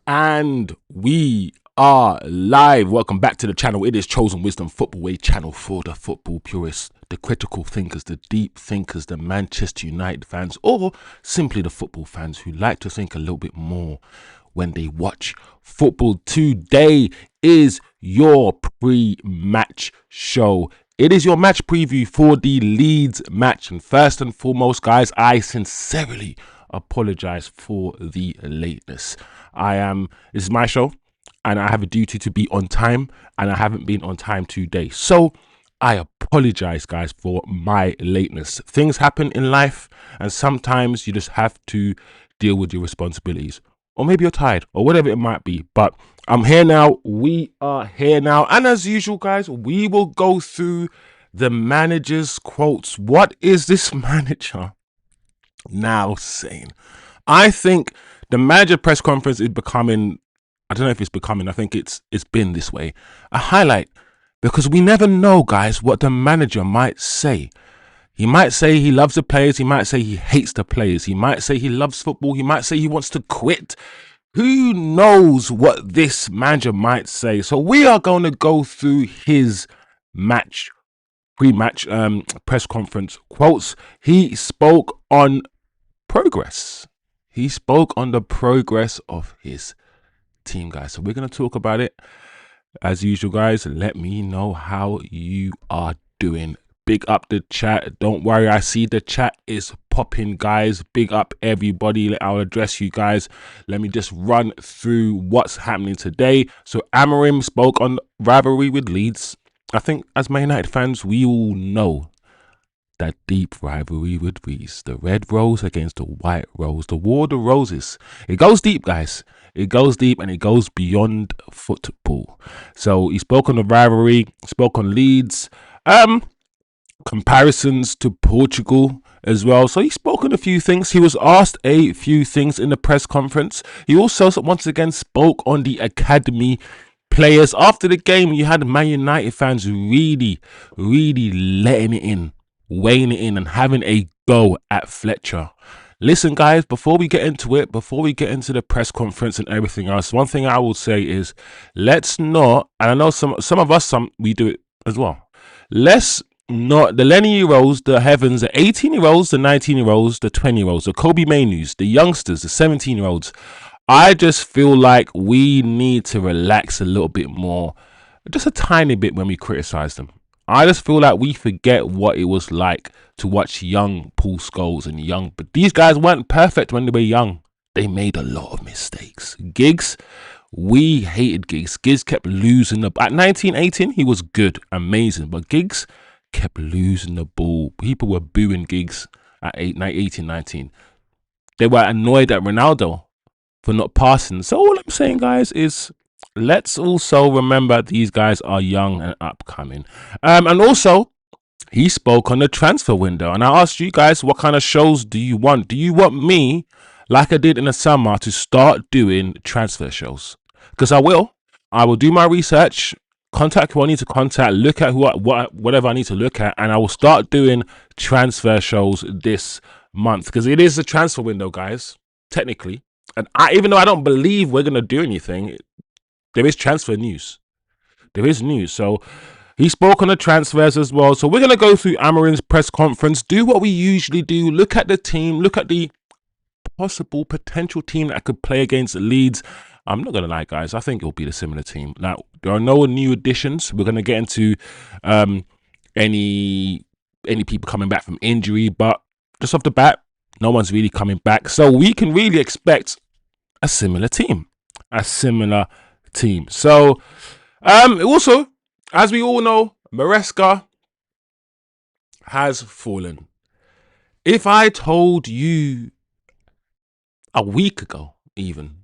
And we are live. Welcome back to the channel. It is Chosen Wisdom Football Way channel for the football purists, the critical thinkers, the deep thinkers, the Manchester United fans, or simply the football fans who like to think a little bit more when they watch football. Today is your pre-match show. It is your match preview for the Leeds match. And first and foremost, guys, I sincerely apologize for the lateness. This is my show and I have a duty to be on time, and I haven't been on time today. So I apologize, guys, for my lateness. Things happen in life, and sometimes you just have to deal with your responsibilities. Or maybe you're tired, or whatever it might be. But I'm here now. We are here now. And as usual, guys, we will go through the manager's quotes. What is this manager now saying? I think the manager press conference is becoming, I don't know if it's becoming, I think it's been this way, a highlight, because we never know, guys, what the manager might say. He might say he loves the players. He might say he hates the players. He might say he loves football. He might say he wants to quit. Who knows what this manager might say? So we are going to go through his pre-match press conference quotes. He spoke on progress. He spoke on the progress of his team, guys. So we're going to talk about it. As usual, guys, let me know how you are doing. Big up the chat. Don't worry, I see the chat is popping, guys. Big up everybody. I'll address you guys. Let me just run through what's happening today. So Amorim spoke on rivalry with Leeds. I think as Man United fans, we all know that deep rivalry with Leeds. The red rose against the white rose. The war of the roses. It goes deep, guys. It goes deep, and it goes beyond football. So he spoke on the rivalry, spoke on Leeds. Comparisons to Portugal as well. So he spoke on a few things. He was asked a few things in the press conference. He also once again spoke on the academy players. After the game, you had Man United fans really letting it in, weighing it in, and having a go at Fletcher. Listen, guys, before we get into it, before we get into the press conference and everything else, one thing I will say is, let's not, and I know some of us, we do it as well. Let's not, the Lenny-year-olds, the Heavens, the 18-year-olds, the 19-year-olds, the 20-year-olds, the Kobe Mainus, the youngsters, the 17-year-olds. I just feel like we need to relax a little bit more, just a tiny bit, when we criticize them. I just feel like we forget what it was like to watch young Paul Scholes and young, but these guys weren't perfect when they were young. They made a lot of mistakes. Giggs, we hated Giggs. Giggs kept losing at 19, 18, he was good, amazing, but Giggs kept losing the ball. People were booing Giggs at 18, 19. They were annoyed at Ronaldo for not passing. So all I'm saying, guys, is let's also remember these guys are young and upcoming. And also, he spoke on the transfer window. And I asked you guys, what kind of shows do you want? Do you want me, like I did in the summer, to start doing transfer shows? Because I will do my research, contact who I need to contact, look at whatever I need to look at, and I will start doing transfer shows this month, because it is a transfer window, guys, technically. And even though I don't believe we're going to do anything, there is transfer news. There is news. So he spoke on the transfers as well. So we're going to go through Amorim's press conference, do what we usually do, look at the team, look at the potential team that could play against Leeds. I'm not going to lie, guys. I think it'll be the similar team. Now, there are no new additions. We're going to get into any people coming back from injury, but just off the bat, no one's really coming back. So we can really expect a similar team. So, also, as we all know, Maresca has fallen. If I told you a week ago,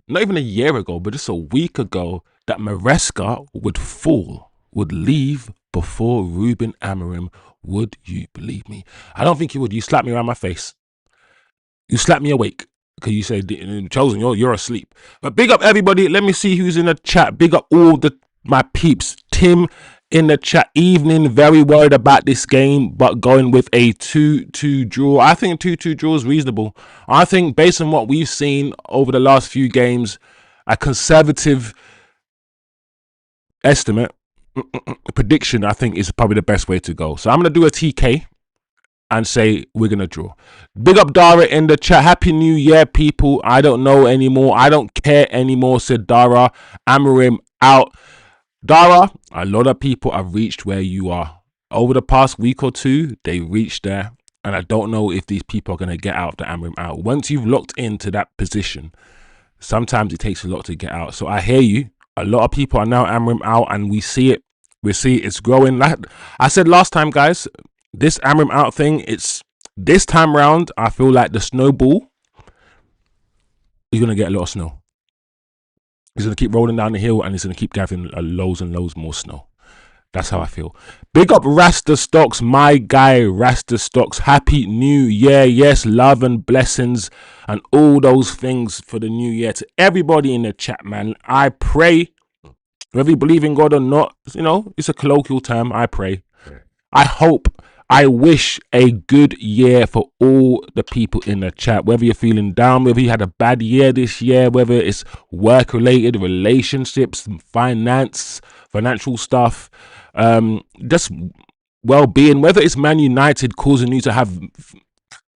not even a year ago, but just a week ago, that Maresca would fall, would leave before Ruben Amorim, would you believe me? I don't think you would. You slapped me around my face. You slapped me awake. Because you said, Chosen, you're asleep. But big up everybody. Let me see who's in the chat. Big up all my peeps. Tim in the chat. Evening, very worried about this game, but going with a 2-2 draw. I think a 2-2 draw is reasonable. I think based on what we've seen over the last few games, a conservative estimate, prediction, I think is probably the best way to go. So I'm going to do a TK and say we're going to draw. Big up Dara in the chat. Happy New Year, people. I don't know anymore. I don't care anymore, said Dara. Amorim out. Dara, a lot of people have reached where you are. Over the past week or two, they reached there. And I don't know if these people are going to get out the Amorim out. Once you've locked into that position, sometimes it takes a lot to get out. So I hear you. A lot of people are now Amorim out, and we see it. We see it's growing. Like I said last time, guys, this Amorim out thing, it's this time round, I feel like the snowball is going to get a lot of snow. It's going to keep rolling down the hill, and it's going to keep gathering loads and loads more snow. That's how I feel. Big up Rasta Stocks, my guy, Rasta Stocks. Happy New Year. Yes, love and blessings and all those things for the new year to everybody in the chat, man. I pray, whether you believe in God or not, you know, it's a colloquial term. I pray. I hope, I wish a good year for all the people in the chat, whether you're feeling down, whether you had a bad year this year, whether it's work-related, relationships, financial stuff, just well-being, whether it's Man United causing you to have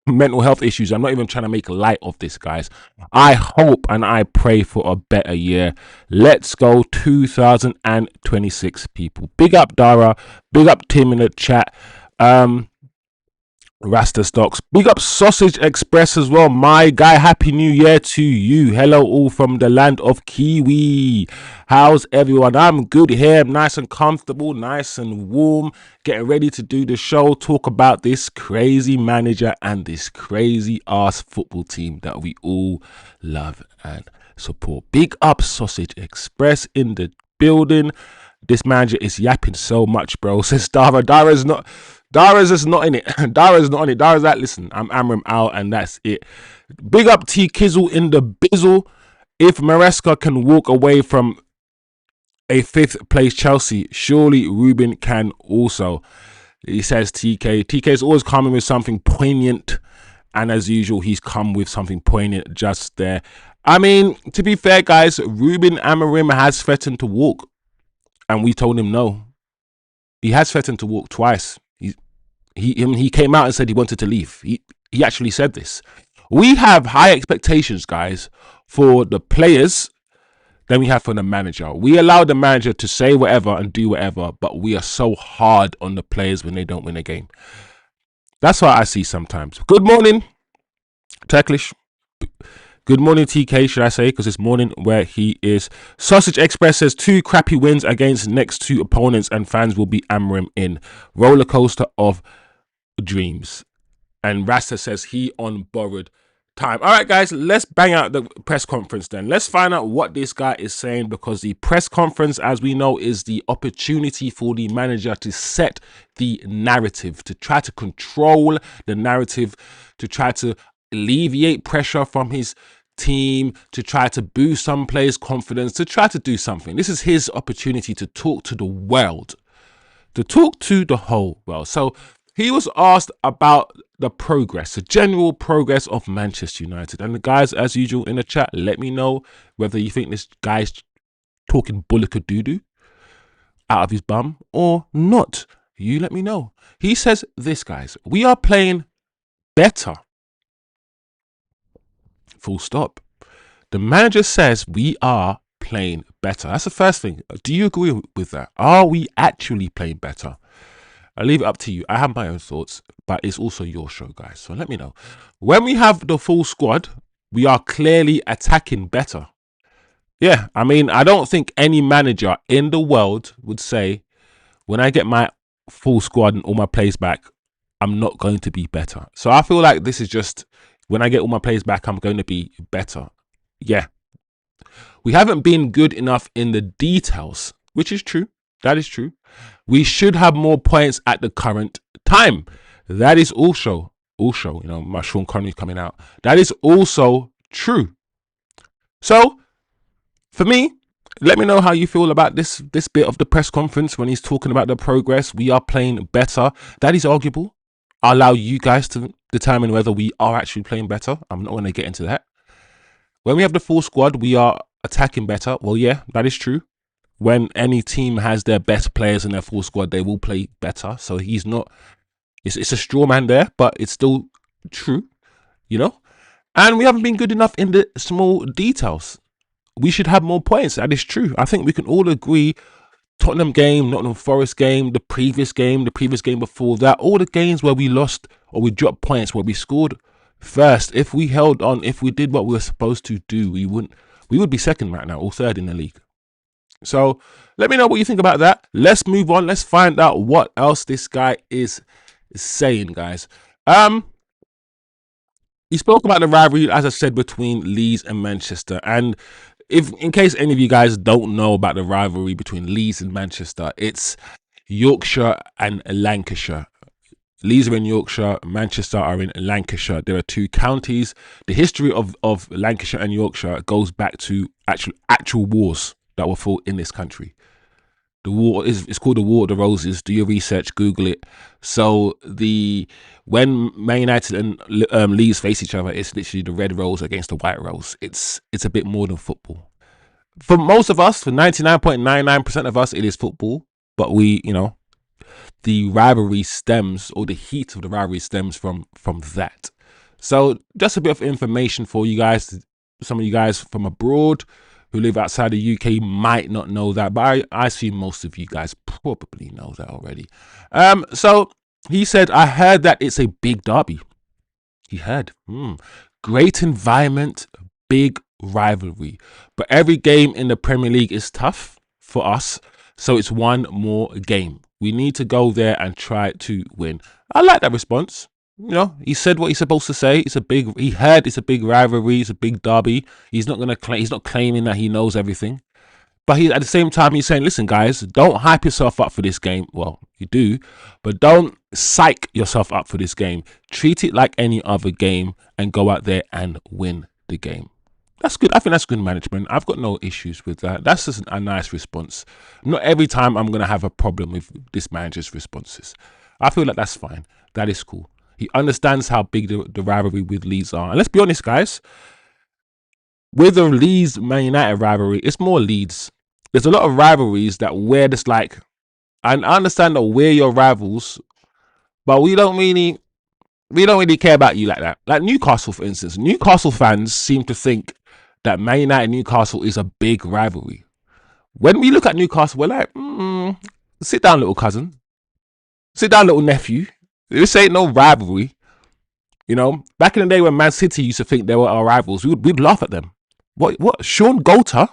mental health issues. I'm not even trying to make light of this, guys. I hope and I pray for a better year. Let's go 2026, people. Big up Dara, big up Tim in the chat. Rasta Stocks, big up Sausage Express as well, my guy. Happy New Year to you. Hello all from the land of Kiwi. How's everyone? I'm good here. I'm nice and comfortable, nice and warm, getting ready to do the show, talk about this crazy manager and this crazy ass football team that we all love and support. Big up Sausage Express in the building. This manager is yapping so much, bro, says Dara. Dara's just not in it. Dara's not on it. Dara's like, listen, I'm Amorim out, and that's it. Big up T Kizzle in the bizzle. If Maresca can walk away from a 5th place Chelsea, surely Ruben can also. He says TK. TK is always coming with something poignant, and as usual, he's come with something poignant just there. I mean, to be fair, guys, Ruben Amorim has threatened to walk, and we told him no. He has threatened to walk twice. He came out and said he wanted to leave. He actually said this. We have high expectations, guys, for the players than we have for the manager. We allow the manager to say whatever and do whatever, but we are so hard on the players when they don't win a game. That's what I see sometimes. Good morning, Turkish. Good morning, TK, should I say, because it's morning where he is. Sausage Express says 2 crappy wins against next 2 opponents and fans will be Amorim in. Roller coaster of dreams. And Rasta says he on borrowed time. All right, guys, let's bang out the press conference then. Let's find out what this guy is saying, because the press conference, as we know, is the opportunity for the manager to set the narrative, to try to control the narrative, to try to alleviate pressure from his team, to try to boost some players' confidence, to try to do something. This is his opportunity to talk to the world, to talk to the whole world. So he was asked about the progress, the general progress of Manchester United. And the guys, as usual in the chat, let me know whether you think this guy's talking bullock-a-doo-doo out of his bum or not. You let me know. He says this, guys: we are playing better. Full stop. The manager says we are playing better. That's the first thing. Do you agree with that? Are we actually playing better? I'll leave it up to you. I have my own thoughts, but it's also your show, guys. So let me know. When we have the full squad, we are clearly attacking better. Yeah, I mean, I don't think any manager in the world would say, when I get my full squad and all my players back, I'm not going to be better. So I feel like this is just, when I get all my players back, I'm going to be better. Yeah. We haven't been good enough in the details, which is true. That is true. We should have more points at the current time. That is also, you know, my Sean Connery coming out. That is also true. So, for me, let me know how you feel about this bit of the press conference when he's talking about the progress. We are playing better. That is arguable. I'll allow you guys to determine whether we are actually playing better. I'm not going to get into that. When we have the full squad, we are attacking better. Well, yeah, that is true. When any team has their best players in their full squad, they will play better. So he's not. It's a straw man there, but it's still true, you know. And we haven't been good enough in the small details. We should have more points. That is true. I think we can all agree. Tottenham game, Nottingham Forest game, the previous game before that, all the games where we lost or we dropped points, where we scored first. If we held on, if we did what we were supposed to do, we would be second right now or third in the league. So let me know what you think about that. Let's move on. Let's find out what else this guy is saying, guys. He spoke about the rivalry, as I said, between Leeds and Manchester. And if, in case any of you guys don't know about the rivalry between Leeds and Manchester, it's Yorkshire and Lancashire. Leeds are in Yorkshire, Manchester are in Lancashire. There are two counties. The history of Lancashire and Yorkshire goes back to actual wars that were fought in this country. The war it's called the War of the Roses. Do your research, Google it. So when Man United and Leeds face each other, it's literally the red rose against the white rose. It's a bit more than football. For most of us, for 99.99% of us, it is football. But the rivalry stems, or the heat of the rivalry stems from that. So just a bit of information for you guys. Some of you guys from abroad who live outside the UK might not know that, but I assume most of you guys probably know that already. So he said, I heard that it's a big derby. He heard, great environment, big rivalry. But every game in the Premier League is tough for us, so it's one more game. We need to go there and try to win. I like that response. He said what he's supposed to say. He heard it's a big rivalry, it's a big derby. He's not claiming that he knows everything. But at the same time, he's saying, listen, guys, don't hype yourself up for this game. Well, you do, but don't psych yourself up for this game. Treat it like any other game and go out there and win the game. That's good. I think that's good management. I've got no issues with that. That's just a nice response. Not every time I'm going to have a problem with this manager's responses. I feel like that's fine. That is cool. He understands how big the rivalry with Leeds are. And let's be honest, guys. With the Leeds Man United rivalry, it's more Leeds. There's a lot of rivalries that we're just like, and I understand that we're your rivals, but we don't really care about you like that. Like Newcastle, for instance. Newcastle fans seem to think that Man United and Newcastle is a big rivalry. When we look at Newcastle, we're like, sit down, little cousin. Sit down, little nephew. This ain't no rivalry. Back in the day when Man City used to think they were our rivals, we'd laugh at them. What? Sean Golter?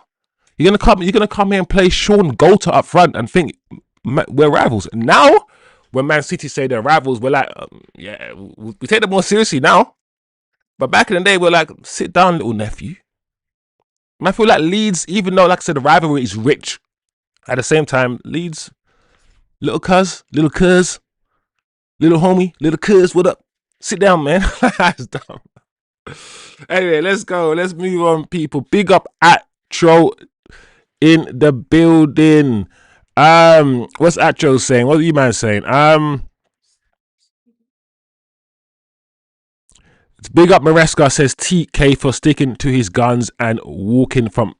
You're gonna come here and play Sean Golter up front and think we're rivals? Now, when Man City say they're rivals, we're like, yeah, we take them more seriously now. But back in the day, we're like, sit down, little nephew. And I feel like Leeds, even though, like I said, the rivalry is rich, at the same time, Leeds, little cuz, little homie, little cuz, what up? Sit down, man. That's dumb. Anyway, let's go. Let's move on, people. Big up Atro in the building. What's Atro saying? What are you man saying? It's big up Maresca, says TK, for sticking to his guns and walking from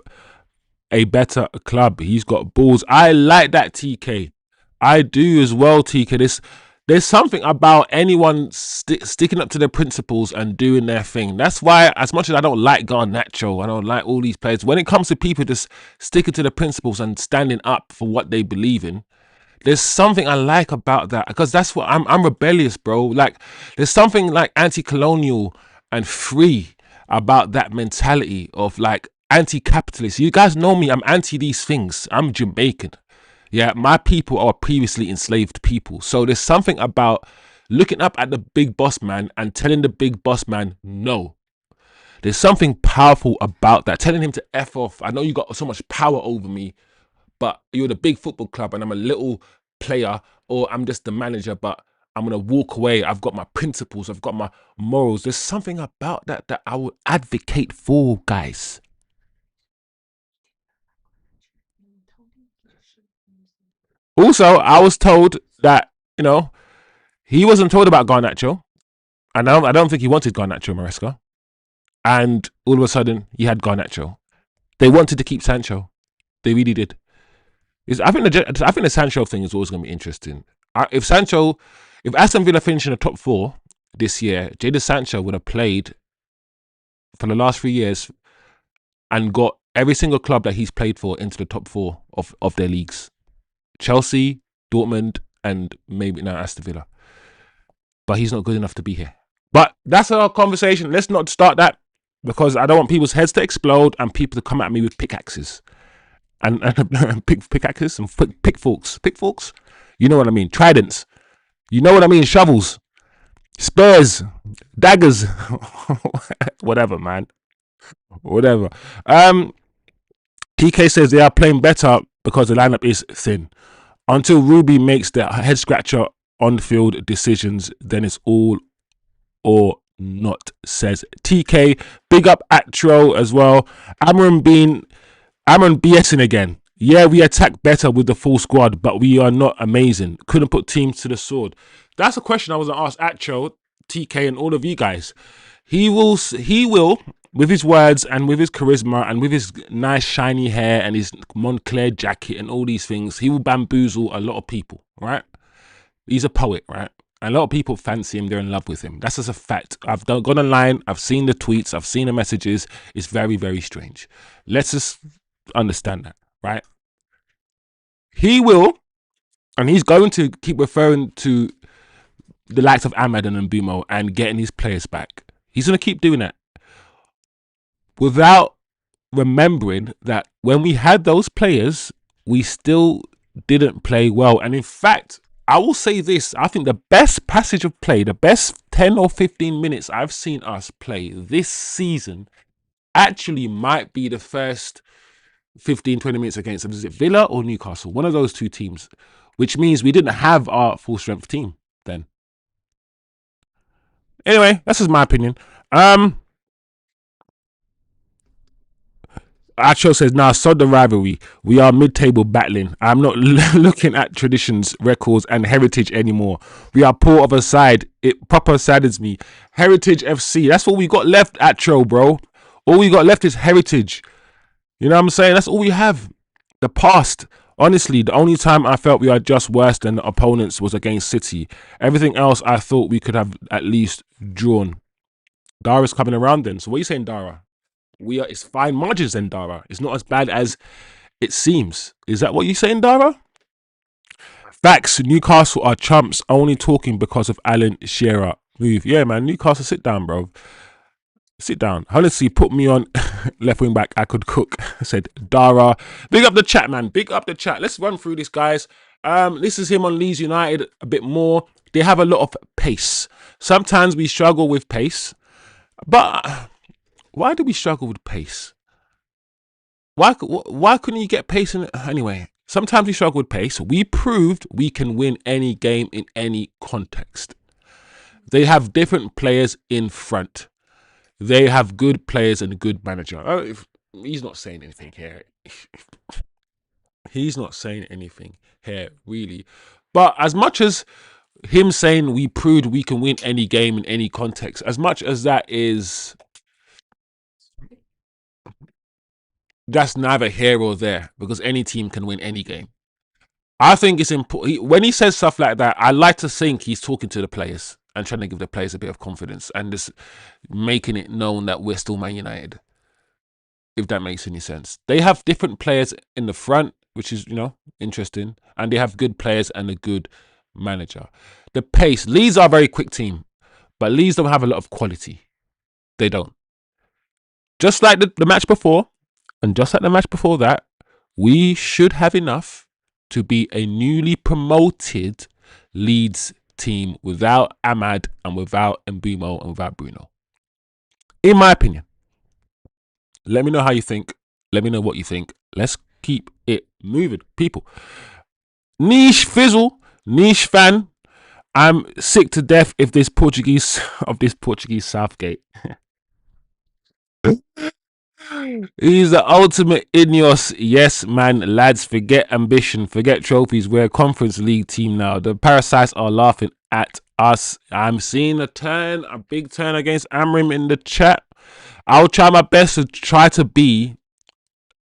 a better club. He's got balls. I like that, TK. I do as well, TK. There's something about anyone sticking up to their principles and doing their thing. That's why, as much as I don't like Garnacho, I don't like all these players, when it comes to people just sticking to the principles and standing up for what they believe in, there's something I like about that, because that's what I'm rebellious, bro. Like, there's something like anti-colonial and free about that mentality of like anti-capitalist. You guys know me, I'm anti these things. I'm Jamaican. Yeah, my people are previously enslaved people. So there's something about looking up at the big boss man and telling the big boss man no. There's something powerful about that. Telling him to F off. I know you got so much power over me, but you're the big football club and I'm a little player, or I'm just the manager, but I'm going to walk away. I've got my principles. I've got my morals. There's something about that I would advocate for, guys. Also, I was told that, he wasn't told about Garnacho. And I don't think he wanted Garnacho, Maresca. And all of a sudden, he had Garnacho. They wanted to keep Sancho. They really did. I think the Sancho thing is always going to be interesting. If Aston Villa finish in the top four this year, Jadon Sancho would have played for the last 3 years and got every single club that he's played for into the top four of their leagues. Chelsea, Dortmund, and maybe now Aston Villa. But he's not good enough to be here. But that's our conversation. Let's not start that because I don't want people's heads to explode and people to come at me with pickaxes. And pickaxes and pitchforks. You know what I mean? Tridents. You know what I mean? Shovels, spears, daggers, whatever, man. Whatever. TK says they are playing better because the lineup is thin. Until Ruby makes the head scratcher on-field decisions, then it's all or not, says TK. Big up Atro as well. Amorim BSing again. Yeah, we attack better with the full squad, but we are not amazing. Couldn't put teams to the sword. That's a question I was going to ask Atro, TK, and all of you guys. He will, with his words and with his charisma and with his nice shiny hair and his Moncler jacket and all these things, he will bamboozle a lot of people, right? He's a poet, right? And a lot of people fancy him. They're in love with him. That's just a fact. I've gone online. I've seen the tweets. I've seen the messages. It's very, very strange. Let's just understand that, right? He will, and he's going to keep referring to the likes of Ahmad and Mbumo and getting his players back. He's going to keep doing that without remembering that when we had those players, we still didn't play well. And in fact, I will say this, I think the best passage of play, the best 10 or 15 minutes I've seen us play this season actually might be the first 15, 20 minutes against them. Is it Villa or Newcastle? One of those two teams, which means we didn't have our full strength team then. Anyway, that's just my opinion. Acho says, nah, sod the rivalry. We are mid-table battling. I'm not looking at traditions, records, and heritage anymore. We are poor of a side. It proper saddens me. Heritage FC. That's what we got left, Acho, bro. All we got left is heritage. You know what I'm saying? That's all we have. The past. Honestly, the only time I felt we are just worse than the opponents was against City. Everything else I thought we could have at least drawn. Dara's coming around then. So what are you saying, Dara? It's fine margins then, Dara. It's not as bad as it seems. Is that what you're saying, Dara? Facts. Newcastle are chumps, only talking because of Alan Shearer move. Yeah, man. Newcastle, sit down, bro. Sit down. Honestly, put me on left wing back. I could cook, said Dara. Big up the chat, man. Big up the chat. Let's run through this, guys. This is him on Leeds United a bit more. They have a lot of pace. Sometimes we struggle with pace, but why do we struggle with pace? Why couldn't you get pace in it? Anyway, sometimes we struggle with pace. We proved we can win any game in any context. They have different players in front. They have good players and a good manager. Oh, he's not saying anything here. He's not saying anything here, really. But as much as him saying we proved we can win any game in any context, as much as that is, that's neither here or there, because any team can win any game. I think it's important. When he says stuff like that, I like to think he's talking to the players and trying to give the players a bit of confidence and just making it known that we're still Man United, if that makes any sense. They have different players in the front, which is, interesting, and they have good players and a good manager. The pace, Leeds are a very quick team, but Leeds don't have a lot of quality. They don't. Just like the match before, and just like the match before that, we should have enough to be a newly promoted Leeds team without Ahmad and without Mbumo and without Bruno. In my opinion. Let me know how you think. Let me know what you think. Let's keep it moving, people. Niche Fizzle, niche fan. I'm sick to death of this Portuguese Southgate. He's the ultimate Ineos. Yes, man, lads, forget ambition, forget trophies. We're a Conference League team now. The parasites are laughing at us. I'm seeing a big turn against Amorim in the chat. I'll try my best to try to be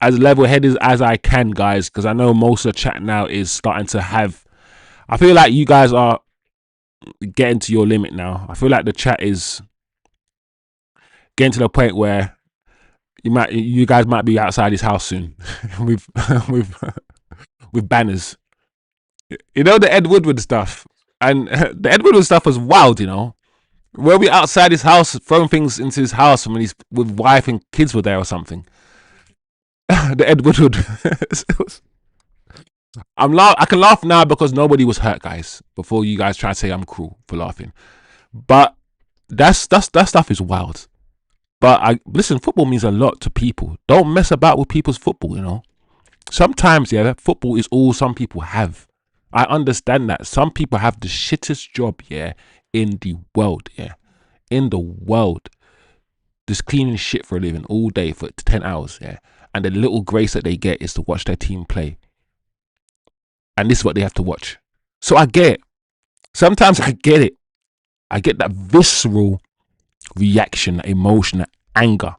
as level-headed as I can, guys, because I know most of the chat now is starting to have. I feel like you guys are getting to your limit now. I feel like the chat is getting to the point where you guys might be outside his house soon with with with banners. You know the Ed Woodward stuff, and the Ed Woodward stuff was wild. You know, where we outside his house throwing things into his house when he's with wife and kids were there or something. The Ed Woodward. I can laugh now because nobody was hurt, guys. Before you guys try to say I'm cruel for laughing, but that stuff is wild. But listen, football means a lot to people. Don't mess about with people's football. You know, sometimes football is all some people have. I understand that some people have the shittest job in the world, in the world, just cleaning shit for a living all day for 10 hours, and the little grace that they get is to watch their team play. And this is what they have to watch. So I get it. Sometimes I get it. I get that visceral reaction, that emotion, that anger.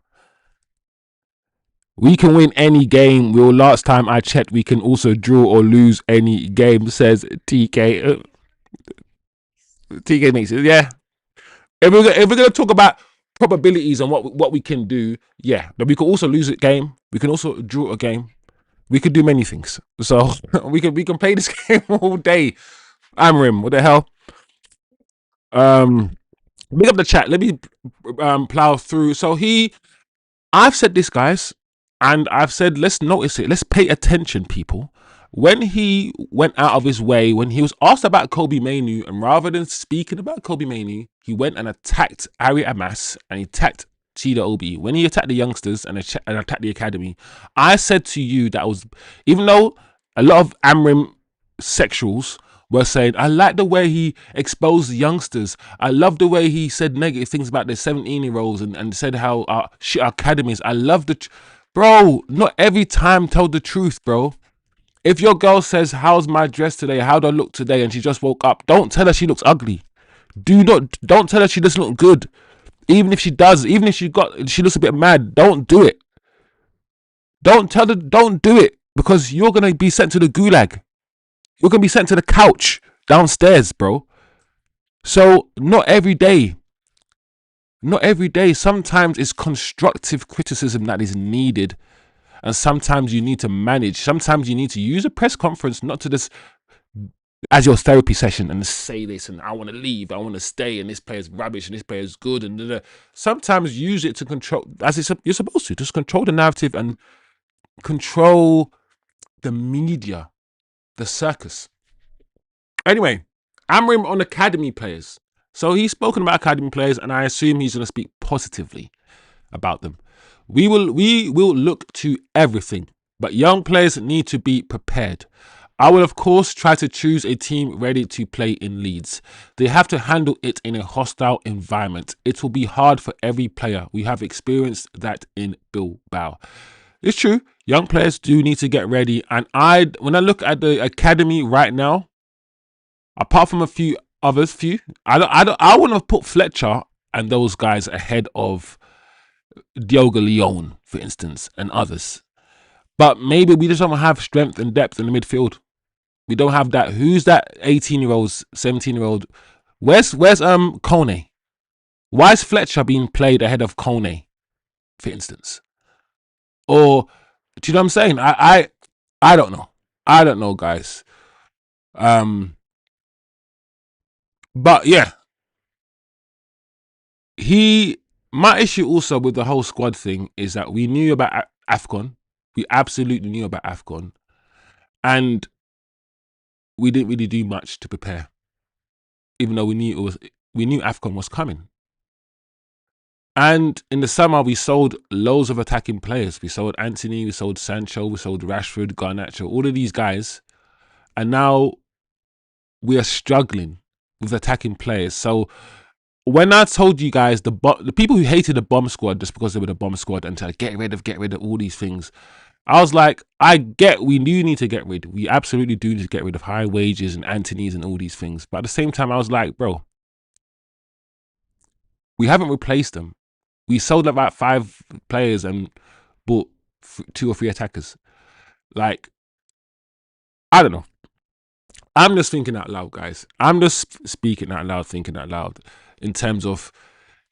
We can win any game. Well, last time I checked, we can also draw or lose any game, says TK. TK makes it, yeah. If we're gonna talk about probabilities and what we can do, but we could also lose a game. We can also draw a game. We could do many things. So we can play this game all day. Amorim, what the hell? Big up the chat. Let me plow through. So I've said this, guys, and I've said let's notice it. Let's pay attention, people. When he went out of his way, when he was asked about Kobe Mainu, and rather than speaking about Kobe Mainu, he went and attacked Ari Amas and he attacked Chida Obi. When he attacked the youngsters and attacked the academy, I said to you that was, even though a lot of Amorim sexuals were saying, I like the way he exposed the youngsters. I love the way he said negative things about the 17-year-olds and said how shit academies. I love bro, not every time tell the truth, bro. If your girl says, how's my dress today? How do I look today? And she just woke up, don't tell her she looks ugly. Don't tell her she doesn't look good. Even if she does, even if she looks a bit mad, don't do it. Don't tell her, don't do it, because you're going to be sent to the gulag. You're going to be sent to the couch downstairs, bro. So not every day. Sometimes it's constructive criticism that is needed. And sometimes you need to manage. Sometimes you need to use a press conference not to just as your therapy session and say this and I want to leave, I want to stay, and this player's rubbish and this player's good, and sometimes use it to control, as you're supposed to, just control the narrative and control the media, the circus. Anyway, Amorim on academy players. So he's spoken about academy players, and I assume he's going to speak positively about them. We will look to everything, but young players need to be prepared. I will, of course, try to choose a team ready to play in Leeds. They have to handle it in a hostile environment. It will be hard for every player. We have experienced that in Bilbao. It's true. Young players do need to get ready. And when I look at the academy right now, apart from a few others, I wouldn't have put Fletcher and those guys ahead of Diogo Leon, for instance, and others. But maybe we just don't have strength and depth in the midfield. We don't have that. Who's that 18-year-old, 17-year-old? Where's Kone? Why is Fletcher being played ahead of Kone, for instance? Or do you know what I'm saying? I don't know. I don't know, guys. But yeah. My issue also with the whole squad thing is that we knew about AFCON. We absolutely knew about AFCON. And we didn't really do much to prepare. Even though we knew AFCON was coming. And in the summer, we sold loads of attacking players. We sold Anthony, we sold Sancho, we sold Rashford, Garnacho, all of these guys. And now we are struggling with attacking players. So when I told you guys, the people who hated the bomb squad just because they were the bomb squad and to get rid of all these things, I was like, we do need to get rid. We absolutely do need to get rid of high wages and Anthony's and all these things. But at the same time, I was like, bro, we haven't replaced them. We sold about 5 players and bought two or three attackers. Like, I don't know. I'm just thinking out loud, guys. I'm just speaking out loud, thinking out loud in terms of,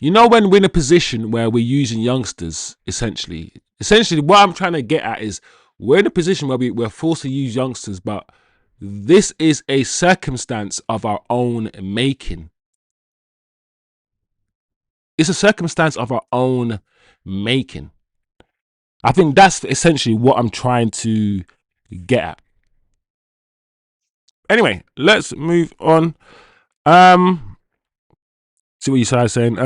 when we're in a position where we're using youngsters, essentially what I'm trying to get at is we're in a position where we're forced to use youngsters, but this is a circumstance of our own making. It's a circumstance of our own making. I think that's essentially what I'm trying to get at. Anyway, let's move on. See what you guys saying.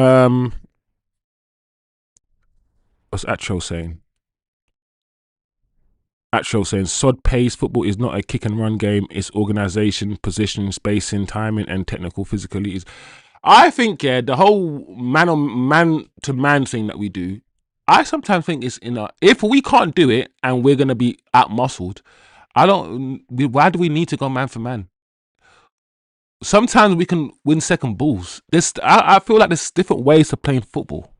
What's Atro saying? Atro saying sod pace. Football is not a kick and run game. It's organisation, positioning, spacing, timing, and technical physicalities. I think the whole man to man thing that we do, I sometimes think it's if we can't do it and we're gonna be out muscled, why do we need to go man for man? Sometimes we can win second balls. I feel like there's different ways to playing football.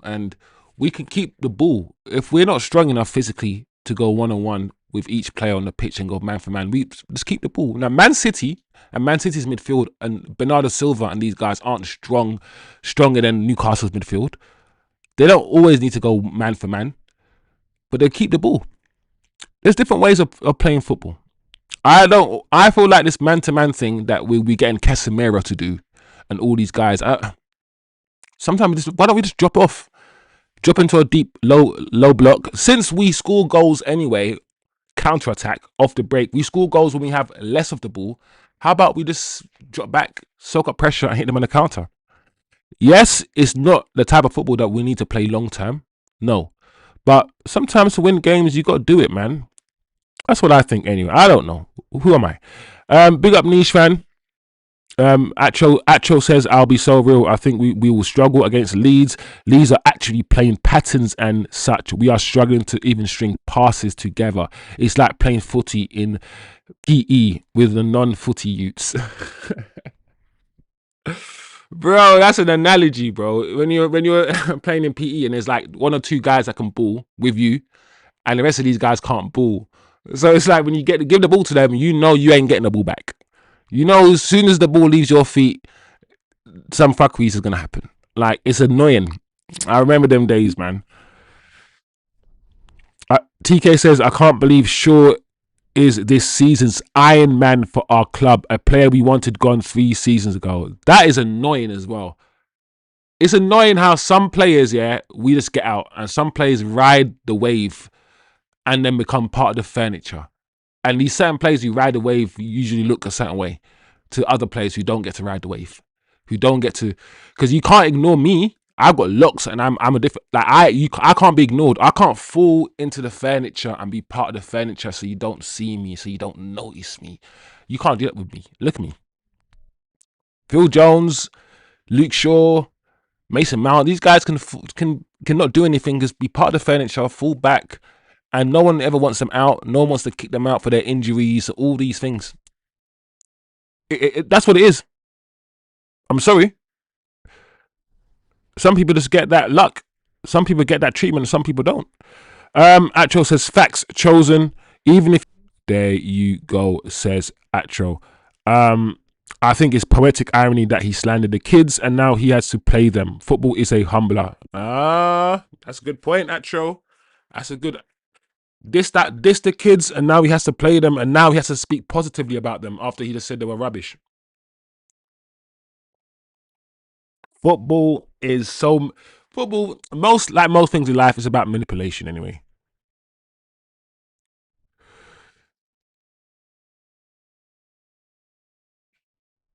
And we can keep the ball. If we're not strong enough physically to go one-on-one with each player on the pitch and go man for man, we just keep the ball. Now, Man City's midfield and Bernardo Silva and these guys aren't stronger than Newcastle's midfield. They don't always need to go man for man, but they keep the ball. There's different ways of playing football. I feel like this man-to-man thing that we getting Casemiro to do and all these guys. Sometimes why don't we just drop into a deep low block? Since we score goals anyway, counter attack off the break, we score goals when we have less of the ball. How about we just drop back, soak up pressure, and hit them on the counter? Yes, it's not the type of football that we need to play long term. No, but sometimes to win games, you got to do it, man. That's what I think. Anyway, I don't know. Who am I? Big up niche fan. Atro says, I'll be so real. I think we will struggle against Leeds. Leeds are actually playing patterns and such. We are struggling to even string passes together. It's like playing footy in PE with the non-footy youths. Bro, that's an analogy, bro. When you're playing in PE and there's like one or two guys that can ball with you, and the rest of these guys can't ball. So it's like when you give the ball to them, you ain't getting the ball back. As soon as the ball leaves your feet, some fuckeries is gonna happen. Like, it's annoying. I remember them days, man. TK says, I can't believe Shaw is this season's Iron Man for our club, a player we wanted gone 3 seasons ago. That is annoying as well. It's annoying how some players, we just get out, and some players ride the wave and then become part of the furniture. And these certain players who ride the wave usually look a certain way to other players who don't get to ride the wave, who don't get to, because you can't ignore me. I've got looks and I'm a different, like I can't be ignored. I can't fall into the furniture and be part of the furniture so you don't see me, so you don't notice me. You can't do that with me. Look at me. Phil Jones, Luke Shaw, Mason Mount, these guys cannot do anything, just be part of the furniture, fall back, and no one ever wants them out. No one wants to kick them out for their injuries, all these things. That's what it is. I'm sorry. Some people just get that luck. Some people get that treatment, and some people don't. Atro says, facts chosen, even if... There you go, says Atro. I think it's poetic irony that he slandered the kids and now he has to play them. Football is a humbler. That's a good point, Atro. That's a good... This the kids, and now he has to play them, and now he has to speak positively about them after he just said they were rubbish. Football, most things in life, is about manipulation anyway.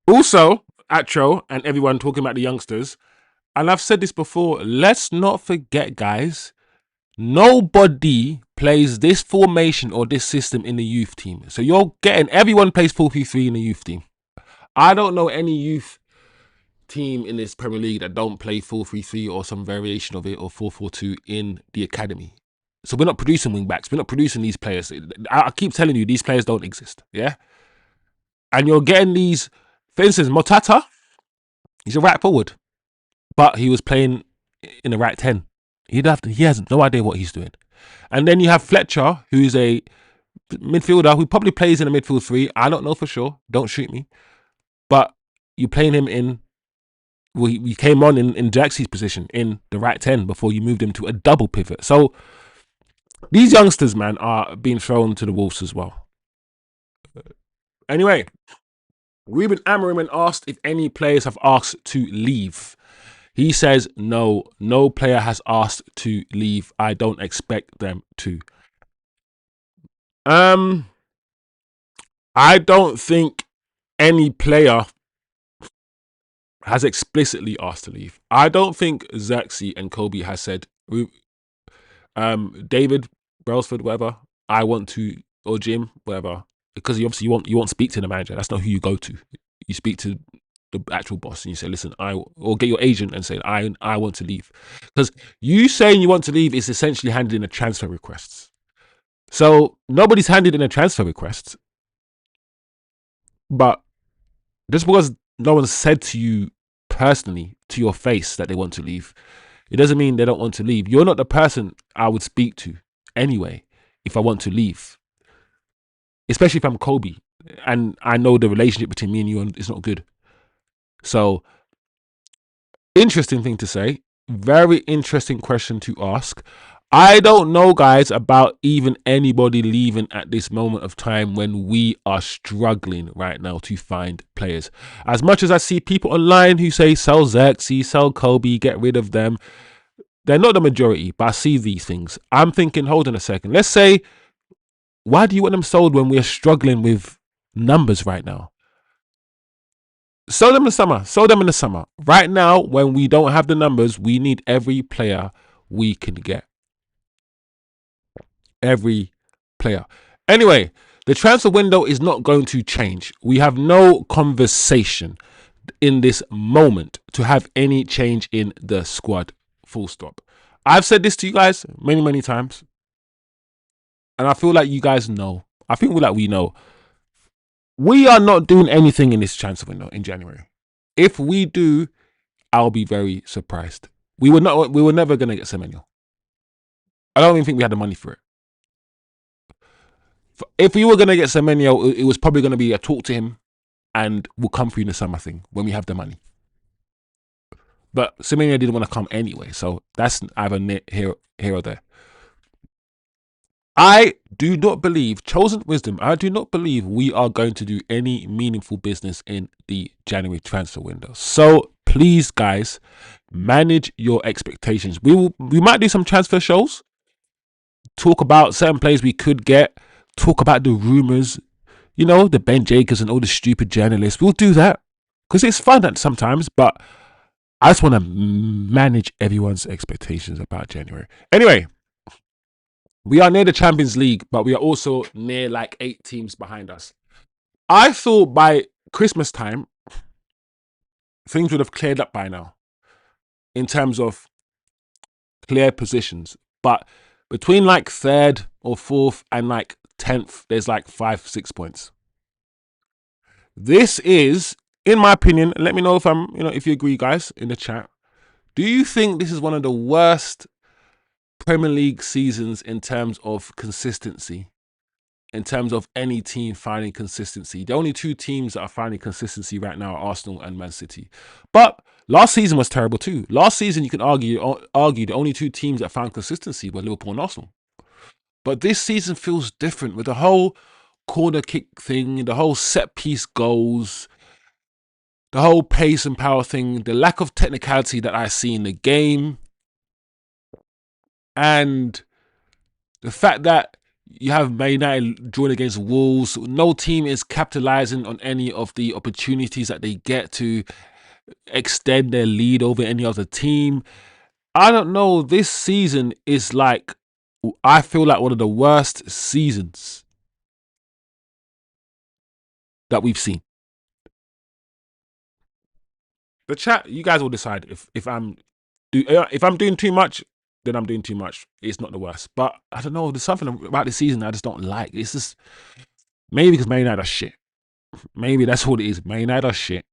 Also, Atro and everyone talking about the youngsters, and I've said this before, let's not forget, guys, nobody plays this formation or this system in the youth team. So everyone plays 4-3-3 in the youth team. I don't know any youth team in this Premier League that don't play 4-3-3 or some variation of it, or 4-4-2 in the academy. So we're not producing wing backs. We're not producing these players. I keep telling you, these players don't exist. Yeah. And you're getting these, for instance, Motata, he's a right forward, but he was playing in the right 10. He has no idea what he's doing. And then you have Fletcher, who's a midfielder who probably plays in a midfield three. I don't know for sure. Don't shoot me. But you're playing him in. Well, he came on in Jaxie's position in the right 10 before you moved him to a double pivot. So these youngsters, man, are being thrown to the wolves as well. Anyway, Ruben Amorim asked if any players have asked to leave. He says, no player has asked to leave. I don't expect them to. I don't think any player has explicitly asked to leave. I don't think Xerxes and Kobe has said, David, Brailsford, whatever, I want to, or Jim, whatever, because you won't speak to the manager. That's not who you go to. You speak to the actual boss and you say, listen, or get your agent and say, I want to leave. Because you saying you want to leave is essentially handed in a transfer request. So nobody's handed in a transfer request. But just because no one said to you personally, to your face, that they want to leave, it doesn't mean they don't want to leave. You're not the person I would speak to anyway if I want to leave. Especially if I'm Kobe and I know the relationship between me and you is not good. So, interesting thing to say. Very interesting question to ask. I don't know, guys, about even anybody leaving at this moment of time when we are struggling right now to find players. As much as I see people online who say sell Xerxes, sell Kobe, get rid of them, they're not the majority, but I see these things. I'm thinking, hold on a second. Let's say, why do you want them sold when we're struggling with numbers right now? Sell them in the summer. Sell them in the summer. Right now, when we don't have the numbers, we need every player we can get. Every player. Anyway, the transfer window is not going to change. We have no conversation in this moment to have any change in the squad. Full stop. I've said this to you guys many, many times. And I feel like you guys know. I think we know. We are not doing anything in this transfer window in January. If we do, I'll be very surprised. We were never gonna get Semenyo. I don't even think we had the money for it. If we were gonna get Semenyo, it was probably gonna be a talk to him and we'll come through in the summer thing when we have the money. But Semenyo didn't want to come anyway, so that's either here or there. I do not believe, chosen wisdom, I do not believe we are going to do any meaningful business in the January transfer window. So please, guys, manage your expectations. We might do some transfer shows, talk about certain players we could get, talk about the rumors, you know, the Ben Jacobs and all the stupid journalists. We'll do that because it's fun sometimes, but I just want to manage everyone's expectations about January. Anyway, we are near the Champions League, but we are also near like 8 teams behind us. I thought by Christmas time, things would have cleared up by now in terms of clear positions. But between like 3rd or 4th and like 10th, there's like 5-6 points. This is, in my opinion, let me know if you agree, guys, in the chat. Do you think this is one of the worst Premier League seasons in terms of consistency? In terms of any team finding consistency? The only 2 teams that are finding consistency right now are Arsenal and Man City. But last season was terrible too. Last season, you can argue the only 2 teams that found consistency were Liverpool and Arsenal. But this season feels different with the whole corner kick thing, the whole set piece goals, the whole pace and power thing, the lack of technicality that I see in the game, and the fact that you have Man United drawing against Wolves. No team is capitalizing on any of the opportunities that they get to extend their lead over any other team. I don't know. This season is like, I feel like one of the worst seasons that we've seen. The chat, you guys will decide if I'm doing too much, then I'm doing too much. It's not the worst. But I don't know. There's something about this season I just don't like. It's just maybe because Man United are shit. Maybe that's what it is. Man United are shit.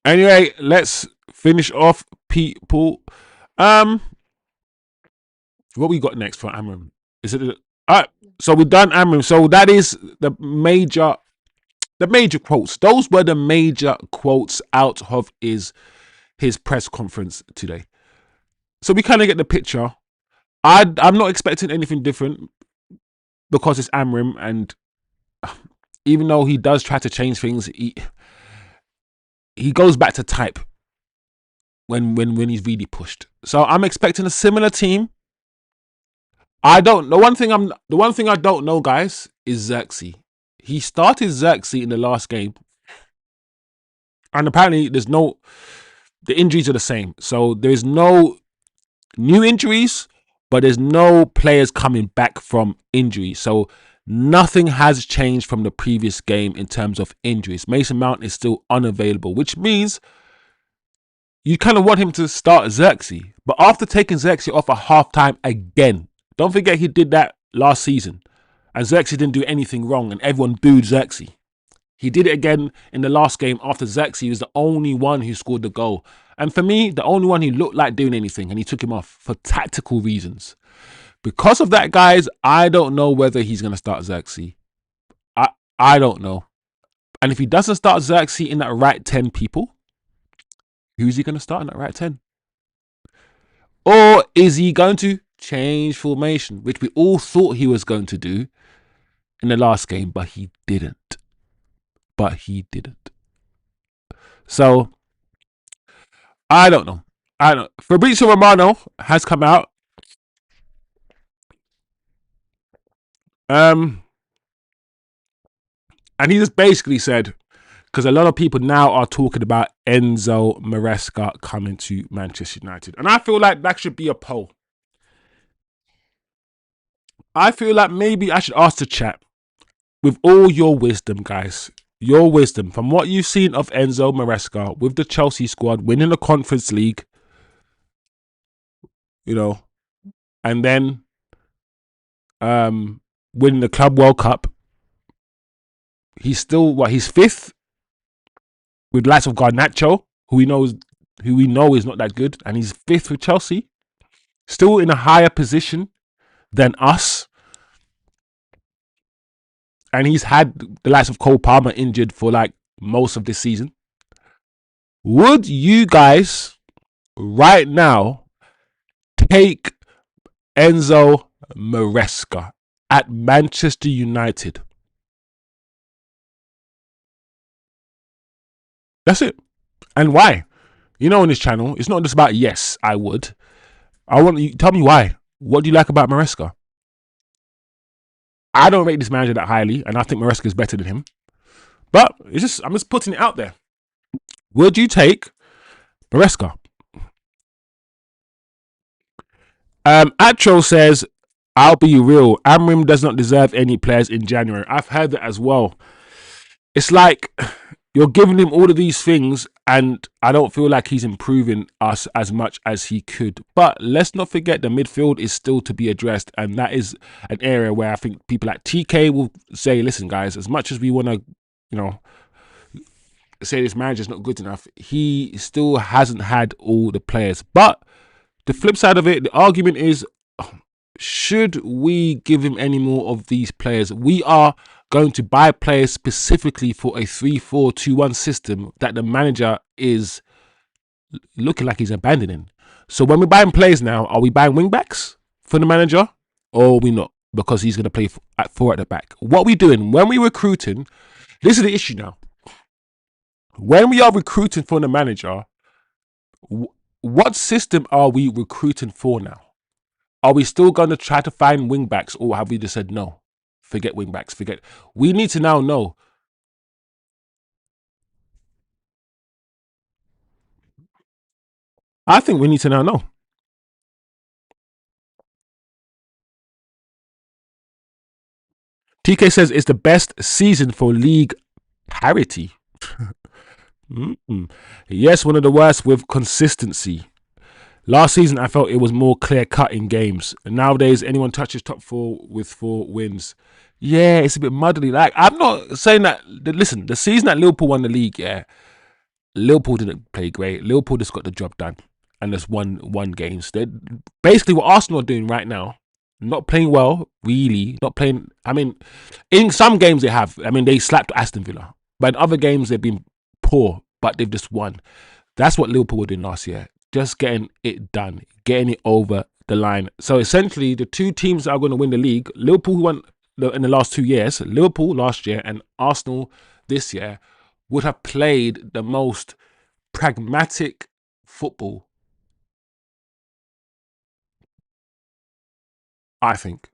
Anyway, let's finish off, people. What we got next for Amorim? Is it? All right. So we've done Amorim. So that is the major quotes. Those were the major quotes out of his press conference today. So we kind of get the picture. I'm not expecting anything different because it's Amorim, and even though he does try to change things, he goes back to type when he's really pushed. So I'm expecting a similar team. The one thing I don't know, guys, is Xerxes. He started Xerxes in the last game, and apparently the injuries are the same. So there is no new injuries, but there's no players coming back from injury. So nothing has changed from the previous game in terms of injuries. Mason Mount is still unavailable, which means you kind of want him to start Xerxes. But after taking Xerxes off at halftime again, don't forget he did that last season, and Xerxes didn't do anything wrong, and everyone booed Xerxes. He did it again in the last game after Xerxes was the only one who scored the goal. And for me, the only one who looked like doing anything, and he took him off for tactical reasons. Because of that, guys, I don't know whether he's going to start Xerxes. I don't know. And if he doesn't start Xerxes in that right 10 people, who's he going to start in that right 10? Or is he going to change formation, which we all thought he was going to do in the last game, but he didn't. So I don't know. Fabrizio Romano has come out. And he just basically said, because a lot of people now are talking about Enzo Maresca coming to Manchester United. And I feel like that should be a poll. I feel like maybe I should ask the chat, with all your wisdom, guys, your wisdom from what you've seen of Enzo Maresca with the Chelsea squad, winning the Conference League, and then winning the Club World Cup. He's still he's fifth with lots of Garnacho, who we know is not that good, and he's fifth with Chelsea, still in a higher position than us. And he's had the likes of Cole Palmer injured for like most of this season. Would you guys right now take Enzo Maresca at Manchester United? That's it. And why? On this channel, it's not just about yes, I would. I want you tell me why. What do you like about Maresca? I don't rate this manager that highly, and I think Maresca is better than him. But I'm just putting it out there. Would you take Maresca? Atro says, I'll be real. Amorim does not deserve any players in January. I've heard that as well. It's like you're giving him all of these things, and I don't feel like he's improving us as much as he could. But let's not forget the midfield is still to be addressed, and that is an area where I think people like TK will say, listen, guys, as much as we want to, say this manager's not good enough, he still hasn't had all the players. But the flip side of it, the argument is, should we give him any more of these players? We are going to buy players specifically for a 3-4-2-1 system that the manager is looking like he's abandoning. So when we're buying players now, are we buying wing backs for the manager, or are we not? Because he's going to play at 4 at the back. What are we doing when we're recruiting? This is the issue now. When we are recruiting for the manager, what system are we recruiting for now? Are we still going to try to find wing backs, or have we just said no? Forget wing backs. We need to now know. I think we need to now know. TK says it's the best season for league parity. Yes, one of the worst with consistency. Last season, I felt it was more clear-cut in games. And nowadays, anyone touches top 4 with 4 wins. Yeah, it's a bit muddly. Like, I'm not saying that. Listen, the season that Liverpool won the league, yeah, Liverpool didn't play great. Liverpool just got the job done and just won games. They basically what Arsenal are doing right now, not playing well, really, not playing. I mean, in some games they have. I mean, they slapped Aston Villa, but in other games they've been poor, but they've just won. That's what Liverpool were doing last year, just getting it done, getting it over the line. So essentially, the two teams that are going to win the league, Liverpool who won in the last 2 years, Liverpool last year and Arsenal this year, would have played the most pragmatic football, I think.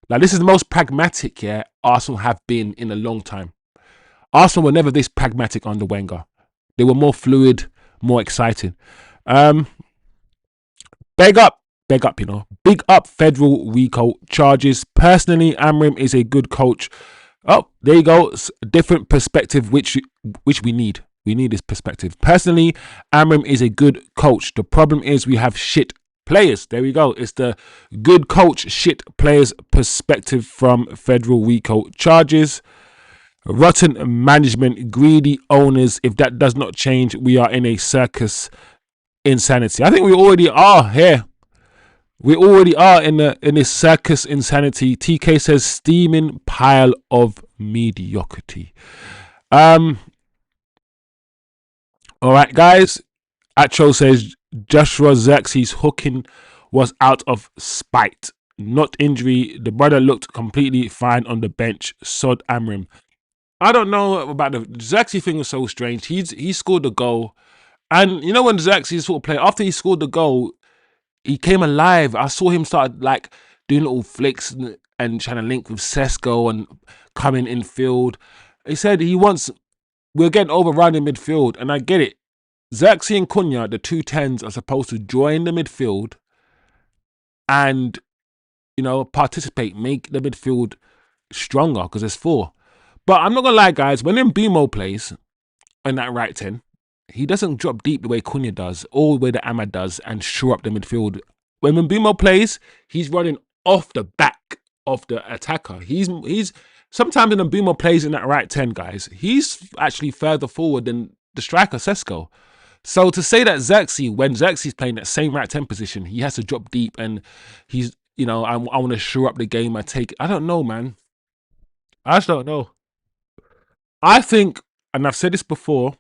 Now, this is the most pragmatic, Arsenal have been in a long time. Arsenal were never this pragmatic under Wenger. They were more fluid, more exciting. Um, beg up, big up federal RICO charges. Personally, Amorim is a good coach. Oh, there you go. A different perspective, which we need. We need this perspective. Personally, Amorim is a good coach. The problem is we have shit players. There we go. It's the good coach, shit players perspective from federal RICO charges. Rotten management, greedy owners. If that does not change, we are in a circus insanity. I think we already are here. We already are in this circus insanity. TK says steaming pile of mediocrity. All right, guys. Acho says Joshua Xerxes hooking was out of spite, not injury. The brother looked completely fine on the bench. Sod Amorim. I don't know about the Xerxes thing was so strange. He scored the goal, and you know when Xerxes sort of play after he scored the goal, he came alive. I saw him start like doing little flicks and trying to link with Sesko and coming in field. He said we're getting overrun in midfield, and I get it. Xerxes and Cunha, the two tens, are supposed to join the midfield and participate, make the midfield stronger because there's four. But I'm not gonna lie, guys. When Mbeumo plays in that right 10, he doesn't drop deep the way Cunha does, or the way that Ahmad does, and shore up the midfield. When Mbeumo plays, he's running off the back of the attacker. He's sometimes when Mbeumo plays in that right 10, guys, he's actually further forward than the striker Sesko. So to say that Xerxes, when Xerxes playing that same right 10 position, he has to drop deep and he's, I want to shore up the game. I don't know, man. I just don't know. I think, and I've said this before,